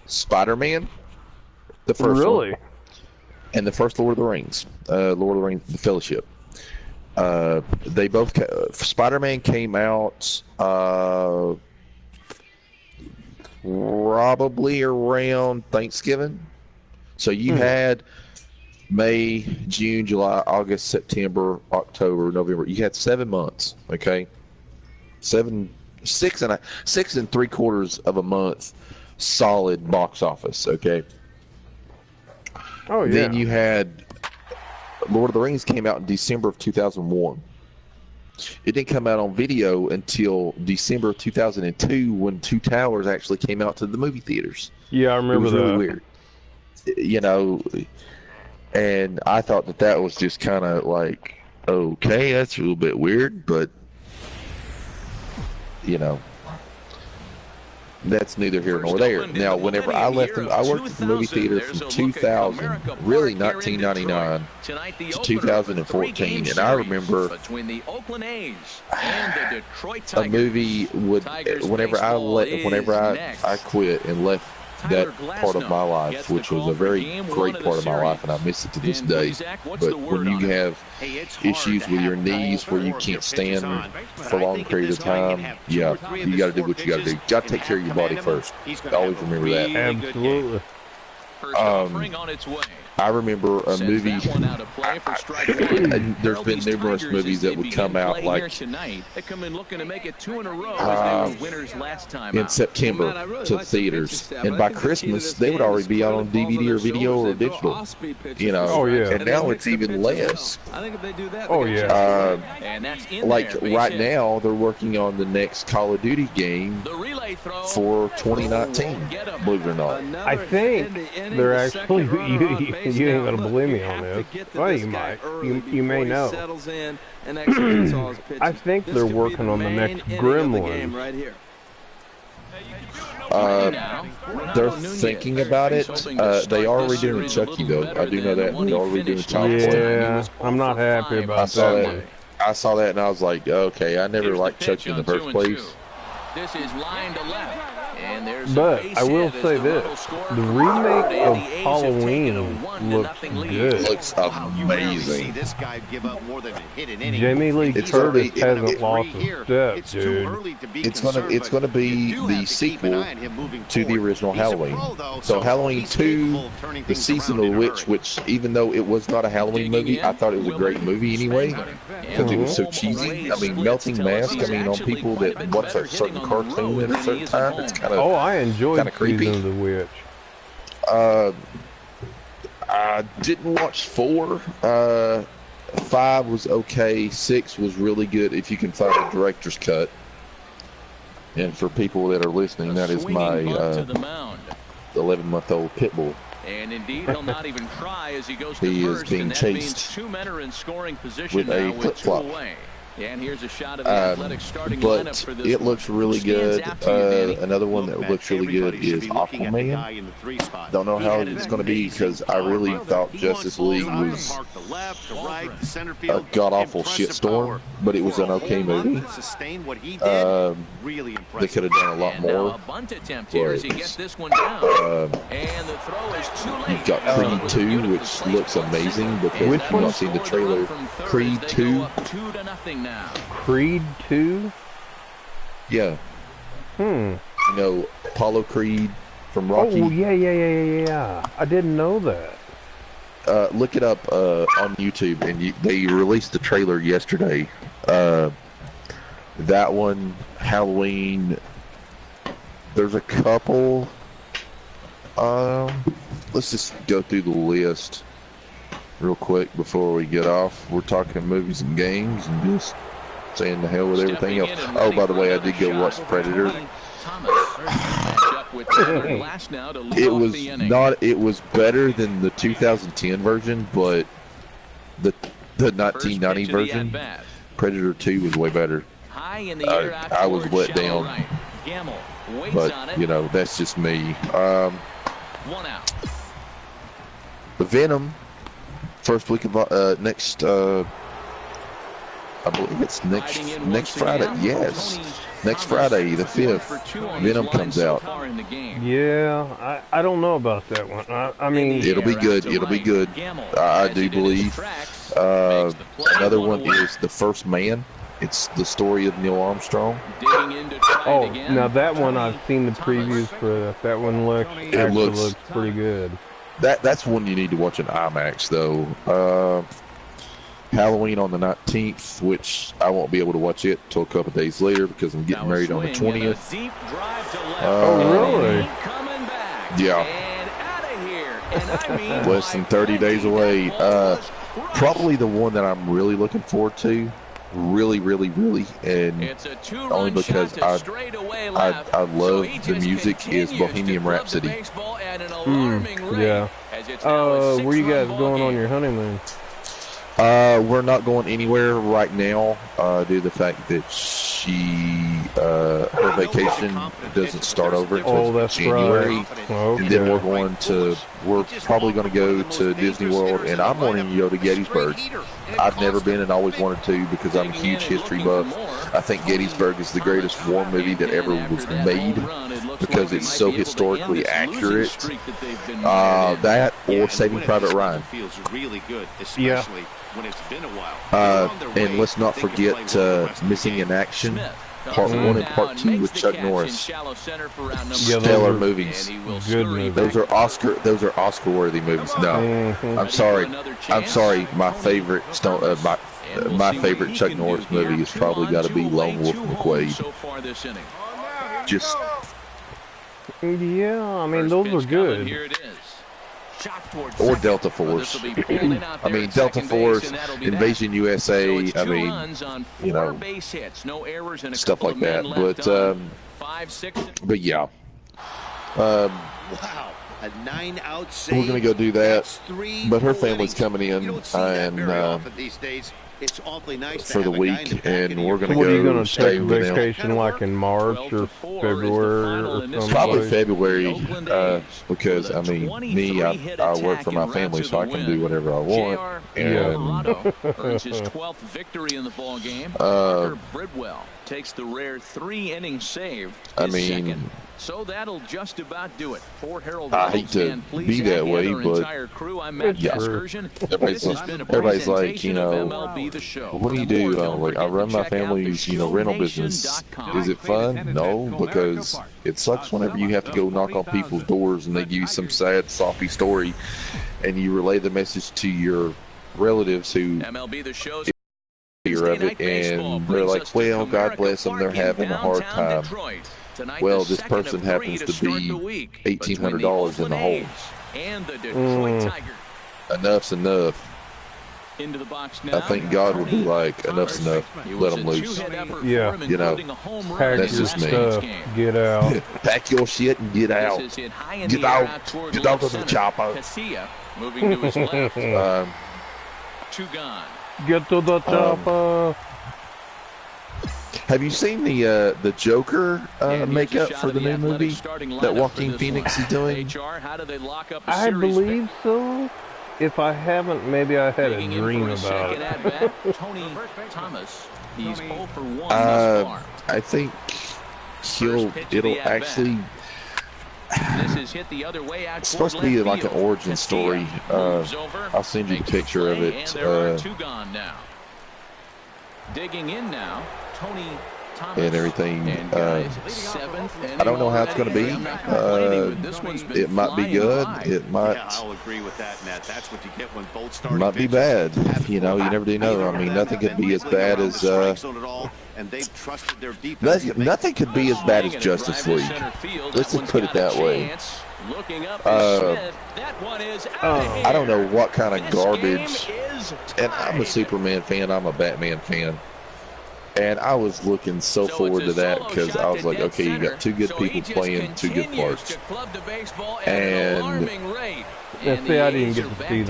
Spider-Man, the first one, and the first Lord of the Rings, Lord of the Rings, The Fellowship. They both. Spider-Man came out probably around Thanksgiving. So you had May, June, July, August, September, October, November. You had 7 months. Okay, 6 3/4 of a month, solid box office. Okay. Oh yeah. Then you had. Lord of the Rings came out in December of 2001. It didn't come out on video until December of 2002 when Two Towers actually came out to the movie theaters. Yeah, I remember that. It was really weird. And I thought that was just kind of like, okay, that's a little bit weird, but, that's neither here nor there. Now, whenever I left them, I worked at the movie theater from 2000, really 1999 to 2014, and I remember a movie whenever I quit and left that part of my life, which was a very great part of my life, and I miss it to this day. But when you have issues with your knees where you can't stand for a long period of time, yeah, you got to do what you got to do. You got to take care of your body first. Always remember that. Absolutely. I remember a movie. There's been numerous movies that would come out like in September to theaters, and by Christmas they would already be out on DVD or video or digital. Oh yeah. And now it's even less. Oh yeah. Like right now they're working on the next Call of Duty game for 2019. Believe it or not. I think they're actually. You ain't gonna believe me on this. Well, you might. You may know. I think they're working on the next Gremlin. They're thinking about it. They are redoing Chucky, though. I do know that. They are redoing Chucky. Yeah, I'm not happy about that. I saw that and I was like, okay, I never liked Chucky in the first place. This is line to left. But I will say this, the remake of Halloween looks good. Looks amazing. Jamie Lee Curtis hasn't lost a step, dude. It's gonna be the sequel to the original Halloween. So Halloween 2, the Season of the Witch, which even though it was not a Halloween movie, I thought it was a great movie anyway, because it was so cheesy. I mean, melting mask, on people that watch a certain cartoon at a certain time, it's kind of I enjoyed Season of the Witch. I didn't watch 4. 5 was okay. 6 was really good if you can find a director's cut. And for people that are listening, that is my 11-month-old pit bull. And indeed, he'll not even try as he goes to He first, is being and that chased means 2 men are in scoring position with now a with 2 flip-flop. away. And here's a shot of the athletic starting lineup But for this it looks really good. Another one that looks really good is Aquaman. Don't know how it's going to be because I really thought Justice League was a god-awful shitstorm, but it was an okay movie. They could have done a lot more. A bunt attempt here as he gets this one down. And the throw is too late. You've got Creed 2, which looks amazing because Which I've one? not seen the trailer. Creed 2. 2-0 now. Creed 2? Yeah. Hmm. You know, Apollo Creed from Rocky. Oh, yeah. I didn't know that. Look it up on YouTube, and they released the trailer yesterday. That one, Halloween. There's a couple. Let's just go through the list real quick before we get off. We're talking movies and games and just saying the hell with everything else. Oh, by the way, I did go watch Predator. It was better than the 2010 version, but the 1990 version, Predator 2 was way better. I was let down, but you know, that's just me. The Venom, first week of next, I believe it's next Friday. Yes, next Friday, the 5th, Venom comes out. Yeah, I don't know about that one. I mean, it'll be good. It'll be good. I do believe. Another one is The First Man. It's the story of Neil Armstrong. Oh, now that one I've seen the previews for. That one looks pretty good. That's one you need to watch in IMAX though. Halloween on the 19th, which I won't be able to watch it until a couple days later because I'm getting married on the 20th. Oh, really? Yeah. Less than 30 days away. Probably the one that I'm really looking forward to. Really, and only because I love the music is Bohemian Rhapsody. Yeah. Where you guys going on your honeymoon? We're not going anywhere right now due to the fact that her vacation doesn't start over until January. Right. Okay. And then we're probably going to go to Disney World, and I'm wanting to go to Gettysburg. I've never been and always wanted to because I'm a huge history buff. I think Gettysburg is the greatest war movie that ever was made because it's so historically accurate. That or Saving Private Ryan. Yeah. And let's not forget Missing in Action, Part 1 and Part 2 with Chuck Norris. Stellar movies. Good movies. Those are Oscar-worthy movies. No, I'm sorry. My favorite Chuck Norris movie has probably got to be Lone Wolf McQuade. Just. Yeah, I mean those are good. Or Delta Force. I mean, Delta Force, Invasion USA, I mean, you know, stuff like that. But yeah. Wow, a 9-out save. We're going to go do that. But her family's coming in and it's awfully nice for the week, and we're going to What are you go going to stay take with vacation like in March or February or something? Probably February, because I mean, I work for my family, so I can do whatever I want. And earns his 12th victory in the ball game. Parker Bridwell takes the rare 3-inning save. I mean, second. So that'll just about do it. Fort Harold I hate to be that way, but yeah. Everybody's like, you know, what do you do? Like, I run my family's, you know, rental business. Is it fun? No, because it sucks whenever you have to go knock on people's doors and they give you some sad, soppy story, and you relay the message to your relatives who hear of it, and they're like, well, God bless them, they're having a hard time. Well, this person happens to be $1,800 in the hole. Enough's enough. Into the box now. I think God would be like, enough's enough. Let them loose. Yeah. You know, Pack that's your just me. stuff, get out. Pack your shit and get out. Get out. Get out of the chopper. Moving to his left. Two gone. Get to the chopper. Have you seen the Joker makeup for the new movie that Joaquin Phoenix is doing? I believe so. If I haven't, maybe I had a dream about it. Tony Thomas, he's 0 for 1 thus far. I think it'll actually. This is hit the other way out. It's supposed to be like an origin story. I'll send you the picture of it. And there are two gone now. Digging in now, Tony Thomas and everything. I don't know how it's going to be. It might be good. It might. Yeah, I'll agree with that, Matt. That's what you get when both starting might be bad. You know, you never do know. I mean, nothing could be as bad as. Nothing could be as bad as Justice League. Let's just put it that way. I don't know what kind of garbage. And I'm a Superman fan. I'm a Batman fan. And I was looking so forward to that because I was like, okay, you got two good people playing two good parts. And see, I didn't get to see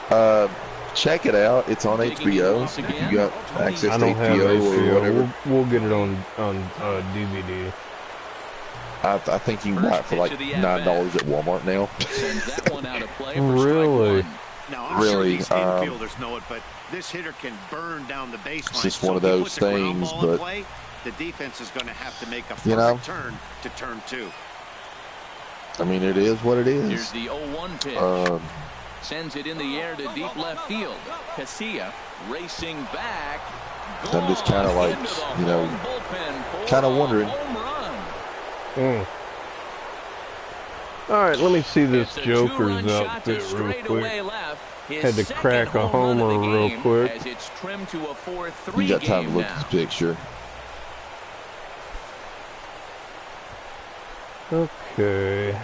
that. Check it out. It's on HBO. If you got access to HBO or whatever. We'll get it on DVD. I think you can buy it for like $9 at Walmart now. Really? Now, really, infielders know it, but this hitter can burn down the baseline. It's just one of those things, but the defense is going to have to make a perfect turn to turn two. I mean, it is what it is. Here's the 0-1 pitch. Sends it in the air to deep left field. Casilla racing back. I'm just kind of like, you know, kind of wondering. All right, let me see this Joker's outfit real quick. Had to crack a homer real quick. You got time to look at the picture. Okay.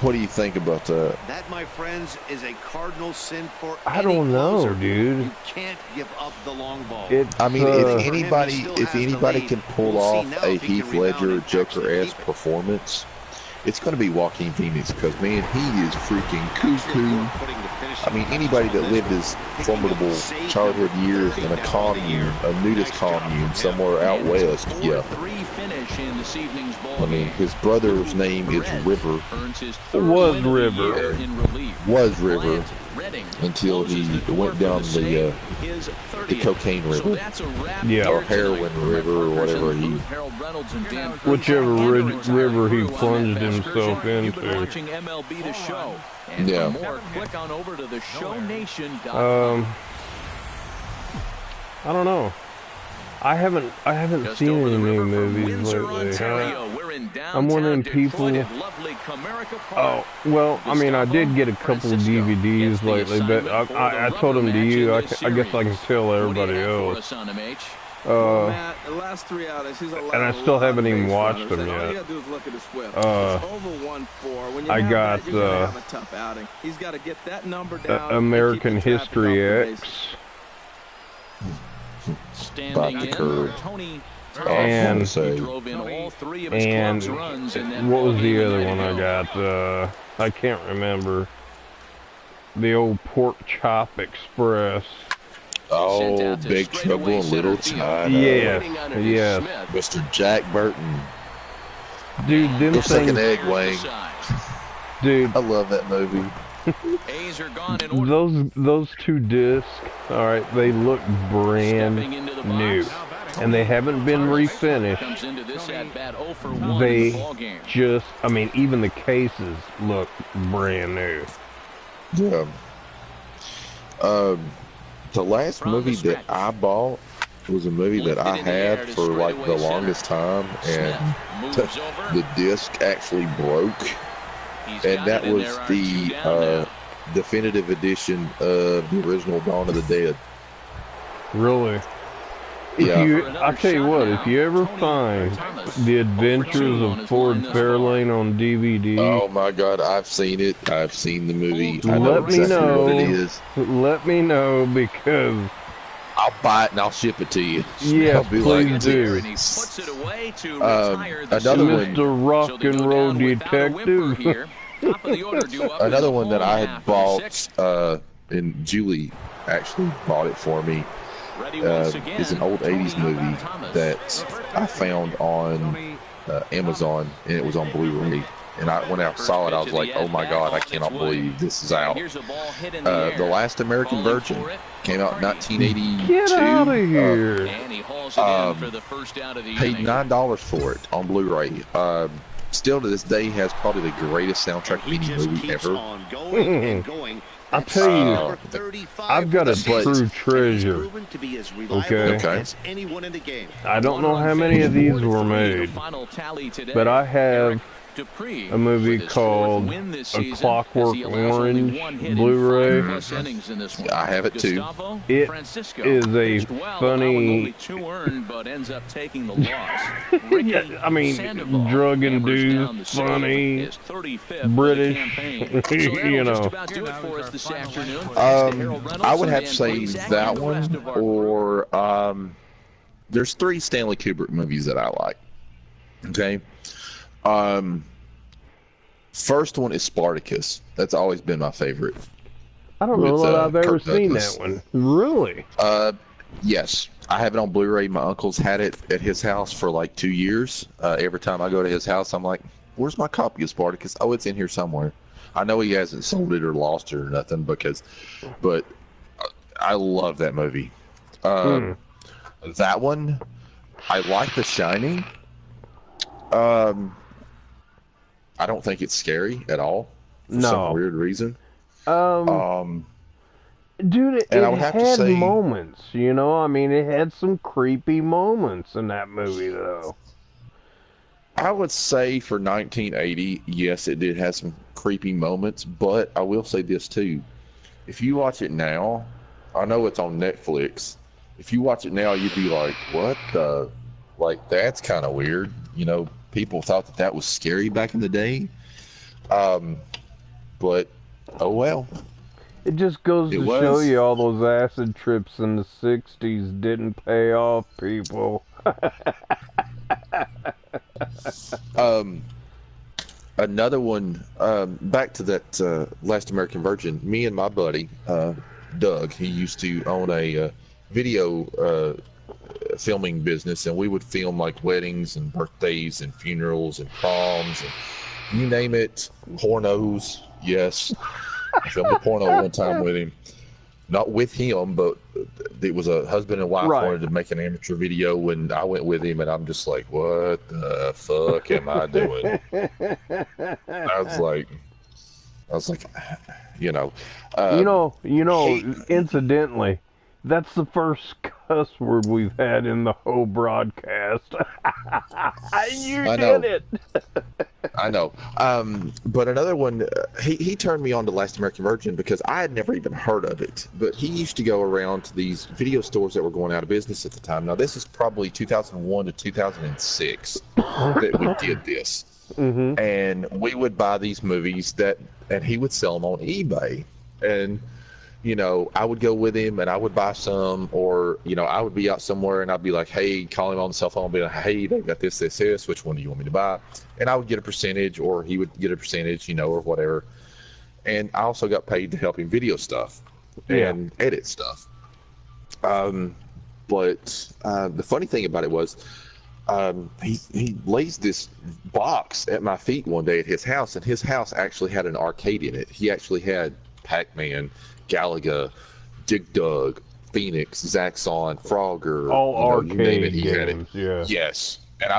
What do you think about that? That, my friends, is a cardinal sin for I don't know, dude. You can't give up the long ball. I mean, if anybody can pull off a Heath Ledger Joker-esque performance, it's going to be Joaquin Phoenix because, man, he is freaking cuckoo. I mean, anybody that lived his formidable childhood years in a commune, a nudist commune somewhere out west, yeah. I mean, his brother's name is River. Was River. Until he went down the cocaine river. Yeah. Or heroin river or whatever he. Whichever river he plunged himself into. Yeah. I don't know. I haven't seen any new movies lately. I'm wondering people. Oh well, I mean, I did get a couple of DVDs lately, but I told them to you. I guess I can tell everybody else. Matt, the last 3 outings, he's allowed and I still haven't even watched them yet. All you gotta do is look at his whip. It's over 1-4. When you I got you're gonna have a tough outing. He's got to get that number down. American History X. Standing in, Tony and drove in all 3 of his club's runs in that what was the other one I got? I can't remember. The old Pork Chop Express. Oh, Big Trouble in Little China. Yes, yes. Mr. Jack Burton. Dude, them Looks like things. an egg wing. Dude, I love that movie. those 2 discs, all right, they look brand new, and they haven't been refinished. They just, I mean, even the cases look brand new. Yeah. The last movie that I bought was a movie that I had for like the longest time, and the disc actually broke. And that was the definitive edition of the original Dawn of the Dead. Really? I'll tell you what, if you ever find The Adventures of Ford Fairlane on DVD, oh my God, I've seen it. I've seen the movie. I know let me exactly know. what it is. Let me know, because I'll buy it and I'll ship it to you. yes, please do. Another one, Mr. Rock and Roll Detective. another one that I had bought, and Julie actually bought it for me. Is an old 80s movie that I found on Amazon, and it was on Blu-ray. And when I saw it, I was like, oh my God, I cannot believe this is out. The Last American Virgin came out in 1982. Get out of here. Paid $9 for it on Blu-ray. Still to this day has probably the greatest soundtrack of any movie ever. I'll tell you, I've got a true treasure. Okay. I don't know how many of these were made, but I have a movie called A Clockwork Orange Blu-ray. I have it too. It is a funny, I mean, drug-induced, funny, British, you know. I would have to say that one, or there's 3 Stanley Kubrick movies that I like. Okay. First one is Spartacus. That's always been my favorite. I don't know that I've ever seen that one. Really? Yes. I have it on Blu-ray. My uncle's had it at his house for like 2 years. Every time I go to his house, I'm like, where's my copy of Spartacus? Oh, it's in here somewhere. I know he hasn't sold it or lost it or nothing, but I love that movie. That one, I like The Shining. I don't think it's scary at all for some weird reason. Dude, it had moments, you know? I mean, it had some creepy moments in that movie, though. I would say for 1980, yes, it did have some creepy moments, but I will say this, too. If you watch it now, I know it's on Netflix. If you watch it now, you'd be like, what the? Like, that's kind of weird. You know, people thought that was scary back in the day. But, oh well. It just goes to show you all those acid trips in the 60s didn't pay off, people. Another one, back to that Last American Virgin, me and my buddy, Doug, he used to own a video filming business, and we would film like weddings and birthdays and funerals and proms and you name it, pornos. Yes, I filmed a porno one time with him, not with him, but it was a husband and wife wanted to make an amateur video, and I went with him, and I'm just like, what the fuck am I doing? I was like, you know, incidentally, that's the first cuss word we've had in the whole broadcast. You did it. I know. But another one, he turned me on to Last American Virgin because I had never even heard of it. But he used to go around to these video stores that were going out of business at the time. Now, this is probably 2001 to 2006 that we did this. Mm-hmm. And we would buy these movies and he would sell them on eBay. And you know, I would go with him and I would buy some, or, you know, I would be out somewhere and I'd be like, hey, call him on the cell phone and be like, hey, they've got this, which one do you want me to buy? And I would get a percentage, or he would get a percentage, you know, or whatever. And I also got paid to help him video stuff and edit stuff. But the funny thing about it was, he lays this box at my feet one day at his house, and his house actually had an arcade in it. He actually had Pac-Man, Galaga, Dig Dug, Phoenix, Zaxxon, Frogger, all arcade you name it, he games, had it. yeah. Yes. And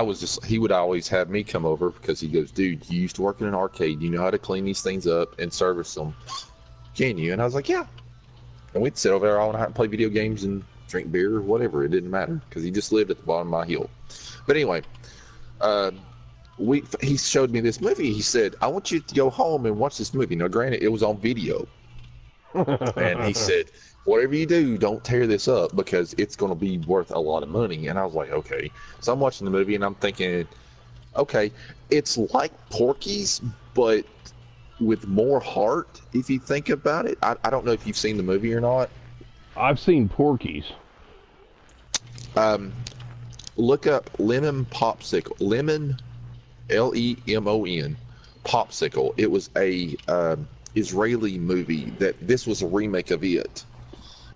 he would always have me come over because he goes, dude, you used to work in an arcade. You know how to clean these things up and service them. Can you? And I was like, yeah. And we'd sit over there all night and play video games and drink beer or whatever. It didn't matter because he just lived at the bottom of my hill. But anyway, he showed me this movie. He said, I want you to go home and watch this movie. Now, granted, it was on video. And he said, whatever you do, don't tear this up because it's going to be worth a lot of money. And I was like, okay. So I'm watching the movie and I'm thinking, okay, it's like Porky's, but with more heart, if you think about it. I don't know if you've seen the movie or not. I've seen Porky's. Look up Lemon Popsicle. Lemon, Lemon, Popsicle. It was a Israeli movie this was a remake of it.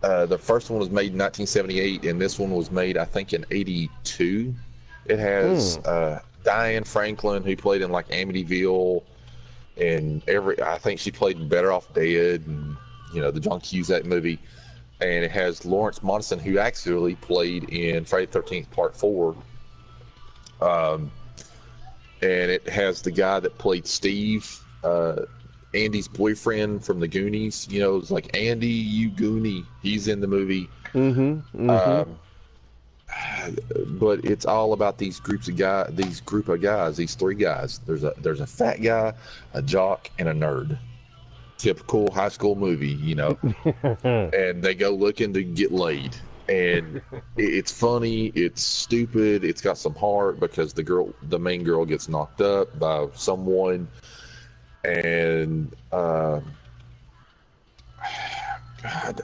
The first one was made in 1978, and this one was made, I think, in 82. It has Diane Franklin, who played in like Amityville, and I think she played in Better Off Dead, and the John Cusack movie. And it has Lawrence Monson, who actually played in Friday the 13th Part 4. And it has the guy that played Steve, Andy's boyfriend from the Goonies. It's like, Andy, you Goonie. He's in the movie. But it's all about these group of guys, these three guys. There's a fat guy, a jock, and a nerd. Typical high school movie, and they go looking to get laid. And it's funny, it's stupid, it's got some heart because the main girl gets knocked up by someone. And God,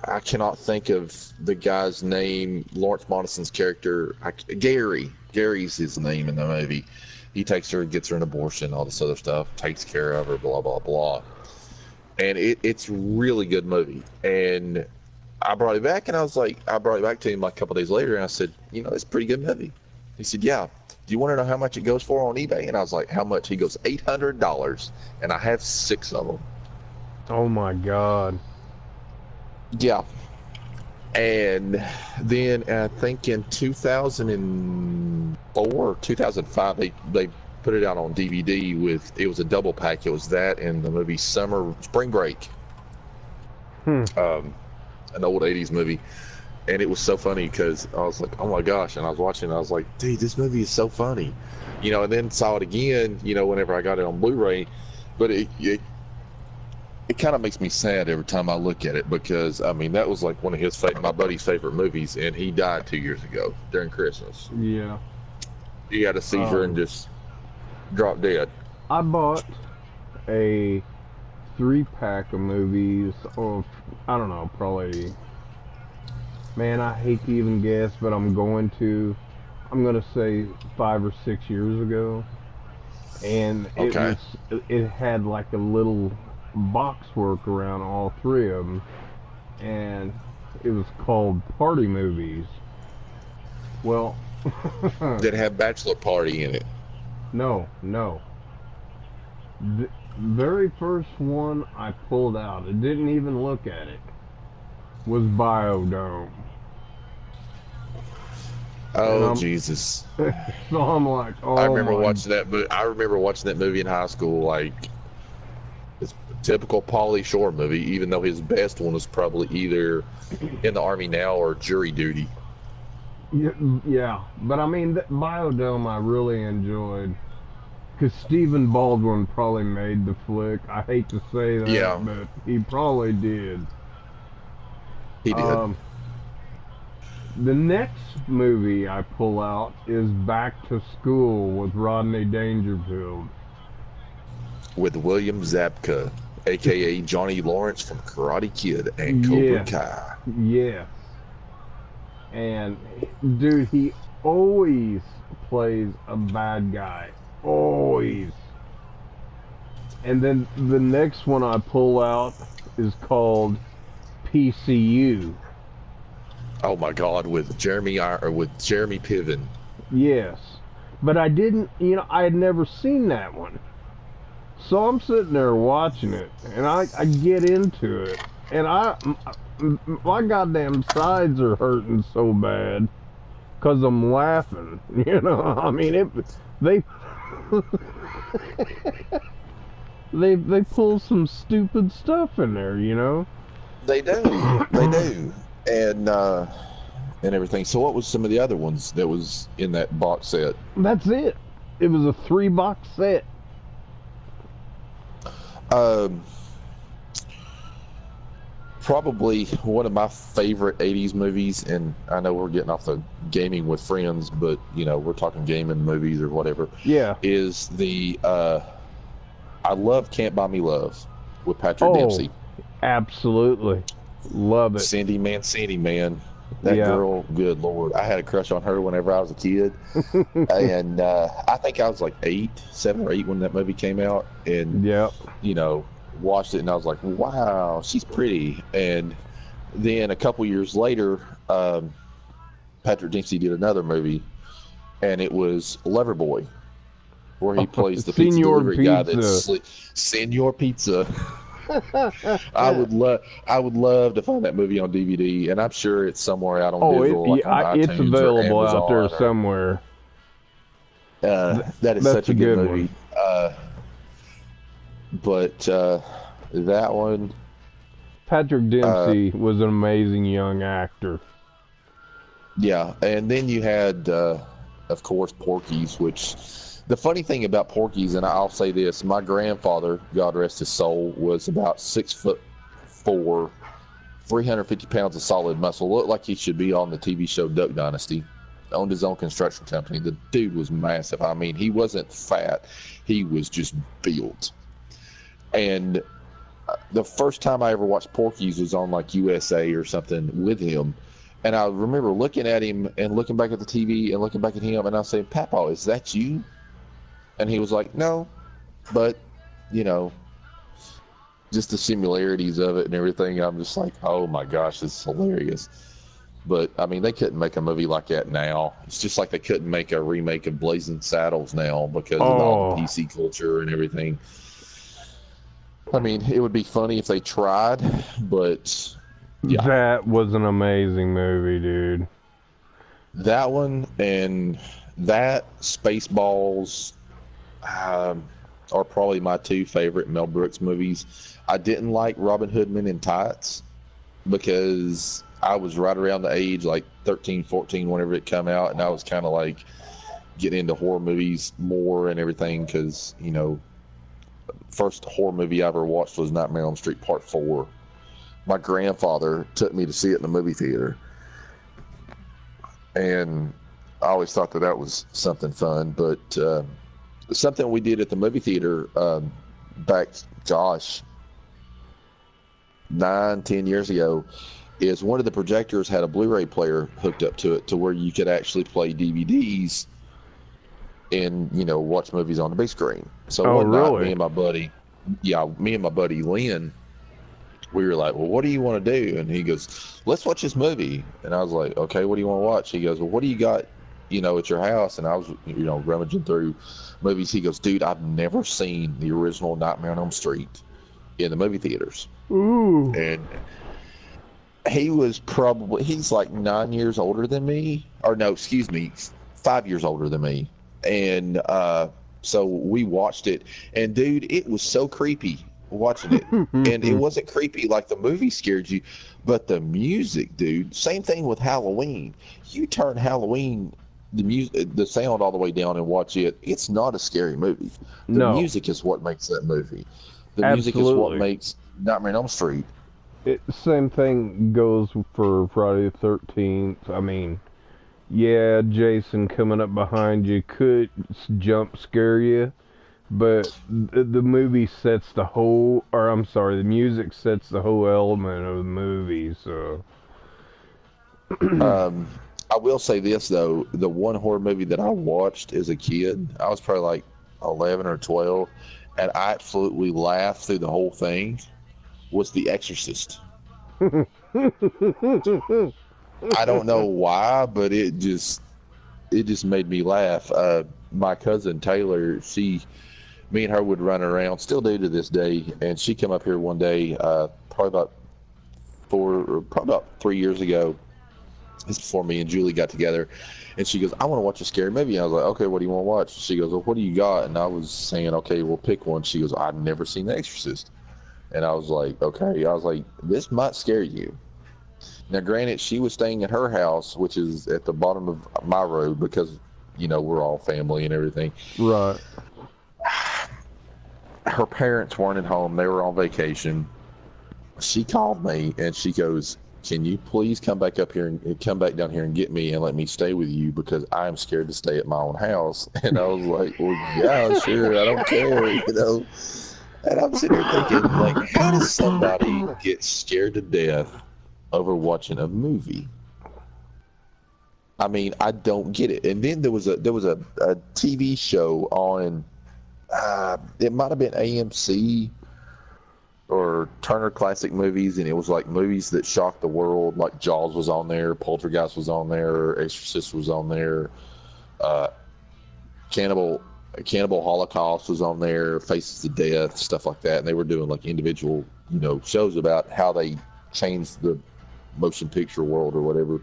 I cannot think of the guy's name. Lawrence Monson's character, Gary's his name in the movie. He takes her, gets her an abortion, all this other stuff, takes care of her, blah blah blah. And it's a really good movie. And I brought it back, and I brought it back to him like a couple days later, and I said, it's a pretty good movie. He said, yeah. Do you want to know how much it goes for on eBay? And I was like, how much? He goes, $800, and I have 6 of them. Oh my God. Yeah. And then I think in 2004 or 2005, they put it out on DVD it was a double pack. It was that and the movie Spring Break. An old 80s movie. And it was so funny because I was like, oh my gosh. And I was watching and I was like, dude, this movie is so funny. And then saw it again, whenever I got it on Blu-ray. But it kind of makes me sad every time I look at it because, that was like one of my buddy's favorite movies, and he died 2 years ago during Christmas. Yeah. He had a seizure and just dropped dead. I bought a 3-pack of movies of, I don't know, probably, man, I hate to even guess, but I'm going to say 5 or 6 years ago. And it had like a little box work around all 3 of them, and it was called Party Movies. Well, did it have Bachelor Party in it? No. The very first one I pulled out, I didn't even look at it, was Biodome. Oh, Jesus. So I'm like, oh, I remember watching that movie in high school. Like, it's a typical Pauly Shore movie, even though his best one was probably either In the Army Now or Jury Duty. Yeah, but Biodome I really enjoyed, because Stephen Baldwin probably made the flick. I hate to say that, but he probably did. He did. The next movie I pull out is Back to School with Rodney Dangerfield. With William Zabka, a.k.a. Johnny Lawrence from Karate Kid and Cobra Kai. Yes. And, dude, he always plays a bad guy. Always. And then the next one I pull out is called PCU. Oh my God, with Jeremy Piven. Yes. But I didn't, I had never seen that one. So I'm sitting there watching it, and I get into it, and my goddamn sides are hurting so bad because I'm laughing. They pull some stupid stuff in there, They do. They do. And everything. So what was some of the other ones that was in that box set? That's it. It was a 3-box set. Probably one of my favorite 80s movies, and I know we're getting off the gaming with friends, but, you know, we're talking gaming movies or whatever. Yeah. Is the, I love Can't Buy Me Love with Patrick Dempsey. Absolutely. Love it. Cindy Mancini, man. That girl, good Lord. I had a crush on her whenever I was a kid. And I think I was like 7 or 8 when that movie came out. And, you know, watched it and I was like, wow, she's pretty. And then a couple years later, Patrick Dempsey did another movie, and it was Loverboy, where he plays the pizza delivery guy that's Senor Pizza. I would love to find that movie on DVD, and I'm sure it's somewhere out on digital. It's available out there somewhere. That is such a good movie. But that one, Patrick Dempsey was an amazing young actor. Yeah, and then you had, of course, Porky's, which the funny thing about Porky's, and I'll say this, my grandfather, God rest his soul, was about 6'4", 350 pounds of solid muscle. Looked like he should be on the TV show Duck Dynasty. Owned his own construction company. The dude was massive. I mean, he wasn't fat. He was just built. And the first time I ever watched Porky's was on like USA or something with him. And I remember looking at him and looking back at the TV and looking back at him, and I said, "Papa, is that you?" And he was like, "No, but, you know, just the similarities of it and everything." I'm just like, oh my gosh, it's hilarious. But, I mean, they couldn't make a movie like that now. It's just like they couldn't make a remake of Blazing Saddles now because of all the PC culture and everything. I mean, it would be funny if they tried, but yeah. That was an amazing movie, dude. That one and that, Spaceballs, are probably my 2 favorite Mel Brooks movies. I didn't like Robin Hood Men in Tights because I was right around the age, like 13, 14, whenever it came out, and I was kind of like getting into horror movies more and everything because, you know, first horror movie I ever watched was Nightmare on Elm Street Part 4. My grandfather took me to see it in the movie theater, and I always thought that was something fun. But something we did at the movie theater back, 9-10 years ago, is one of the projectors had a Blu-ray player hooked up to it to where you could actually play DVDs and, you know, watch movies on the big screen. So one night, me and my buddy Lynn, we were like, well, what do you want to do? And he goes, let's watch this movie. And I was like, okay, what do you want to watch? He goes, well, what do you got, you know, at your house? And I was, you know, rummaging through movies. He goes, dude, I've never seen the original Nightmare on Elm Street in the movie theaters. Ooh. And he's like 9 years older than me, or no, excuse me, 5 years older than me. And so we watched it, and dude, it was so creepy watching it. And it wasn't creepy like the movie scared you, but the music, dude, same thing with Halloween. You turn Halloween, the sound all the way down and watch it, it's not a scary movie. The music is what makes that movie. The music is what makes Nightmare on Elm Street. Same thing goes for Friday the 13th. I mean, yeah, Jason coming up behind you could jump scare you, but the movie sets the whole, or I'm sorry, the music sets the whole element of the movie, so. I will say this, though. The one horror movie that I watched as a kid, I was probably like 11 or 12, and I absolutely laughed through the whole thing, was The Exorcist. I don't know why, but it just made me laugh. My cousin Taylor, me and her would run around, still do to this day, and she came up here one day, probably about 3 years ago. This is before me and Julie got together, and she goes, I want to watch a scary movie. And I was like, okay, what do you want to watch? She goes, well, what do you got? And I was saying, okay, we'll pick one. She goes, I've never seen The Exorcist. And I was like, okay. I was like, this might scare you. Now, granted, she was staying at her house, which is at the bottom of my road because, you know, we're all family and everything. Right. Her parents weren't at home. They were on vacation. she called me and she goes, "Can you please come back up here and come back down here and get me and let me stay with you because I'm scared to stay at my own house?" And I was like, "Well, yeah, sure, I don't care, you know." And I'm sitting here thinking, like, how does somebody get scared to death over watching a movie? I mean, I don't get it. And then there was a TV show on, it might have been AMC or Turner Classic Movies, and it was like movies that shocked the world. Like Jaws was on there, Poltergeist was on there, Exorcist was on there, Cannibal Holocaust was on there, Faces to Death, stuff like that. And they were doing like individual, shows about how they changed the motion picture world or whatever.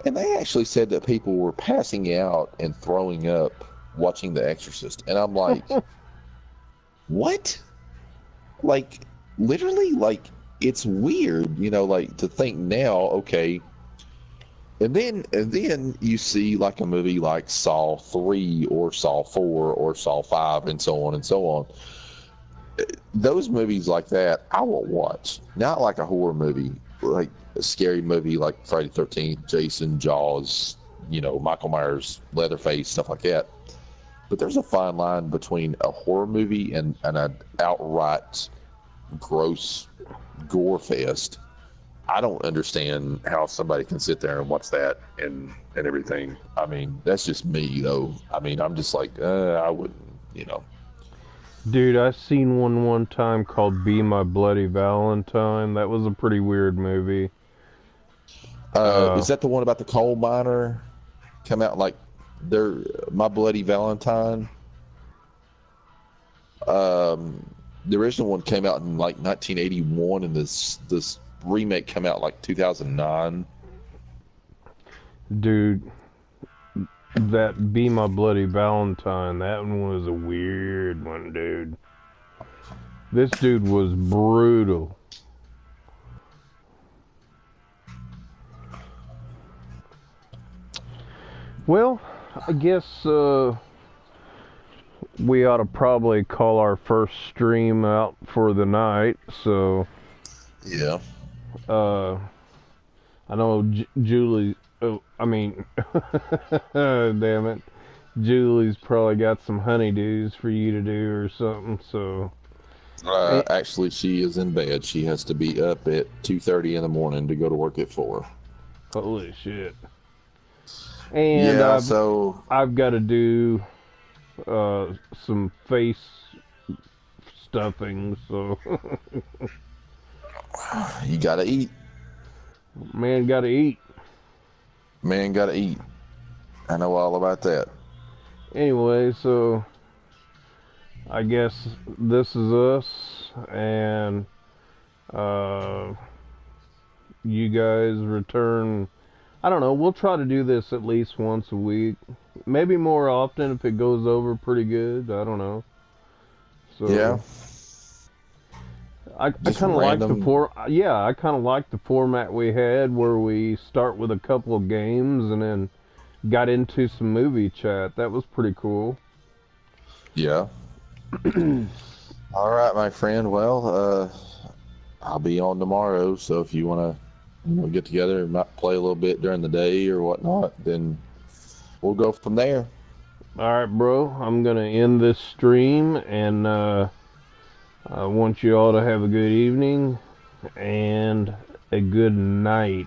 And they actually said that people were passing out and throwing up watching The Exorcist. And I'm like, what? Like, literally, like, it's weird, like to think now, okay. And then you see like a movie like Saw 3 or Saw 4 or Saw 5 and so on and so on. Those movies like that, I will watch. Not like a horror movie, like a scary movie like Friday the 13th, Jason, Jaws, Michael Myers, Leatherface, stuff like that. But there's a fine line between a horror movie and an outright gross gore fest. I don't understand how somebody can sit there and watch that and everything. I mean, that's just me, though. I mean, I'm just like, I wouldn't, Dude, I seen one time called Be My Bloody Valentine. That was a pretty weird movie. Is that the one about the coal miner? Come out like My Bloody Valentine? The original one came out in like 1981, and this remake came out like 2009. Dude, that Be My Bloody Valentine, that one was a weird one, dude. This dude was brutal. Well, I guess we ought to probably call our first stream out for the night, so... Yeah. I know Julie... Oh, I mean... damn it. Julie's probably got some honeydews for you to do or something, so... Actually, she is in bed. She has to be up at 2:30 in the morning to go to work at 4. Holy shit. And yeah, I've got to do some face stuffing, so... You gotta eat. Man gotta eat. Man gotta eat. I know all about that. Anyway, so I guess this is us, and you guys return. I don't know, we'll try to do this at least once a week. Maybe more often if it goes over pretty good. I don't know. So yeah. I kind of like I kind of like the format we had, where we start with a couple of games and then got into some movie chat. That was pretty cool. Yeah. All right, my friend. Well, I'll be on tomorrow, so if you want to get together and might play a little bit during the day or whatnot, then we'll go from there. All right, bro. I'm going to end this stream, and I want you all to have a good evening and a good night.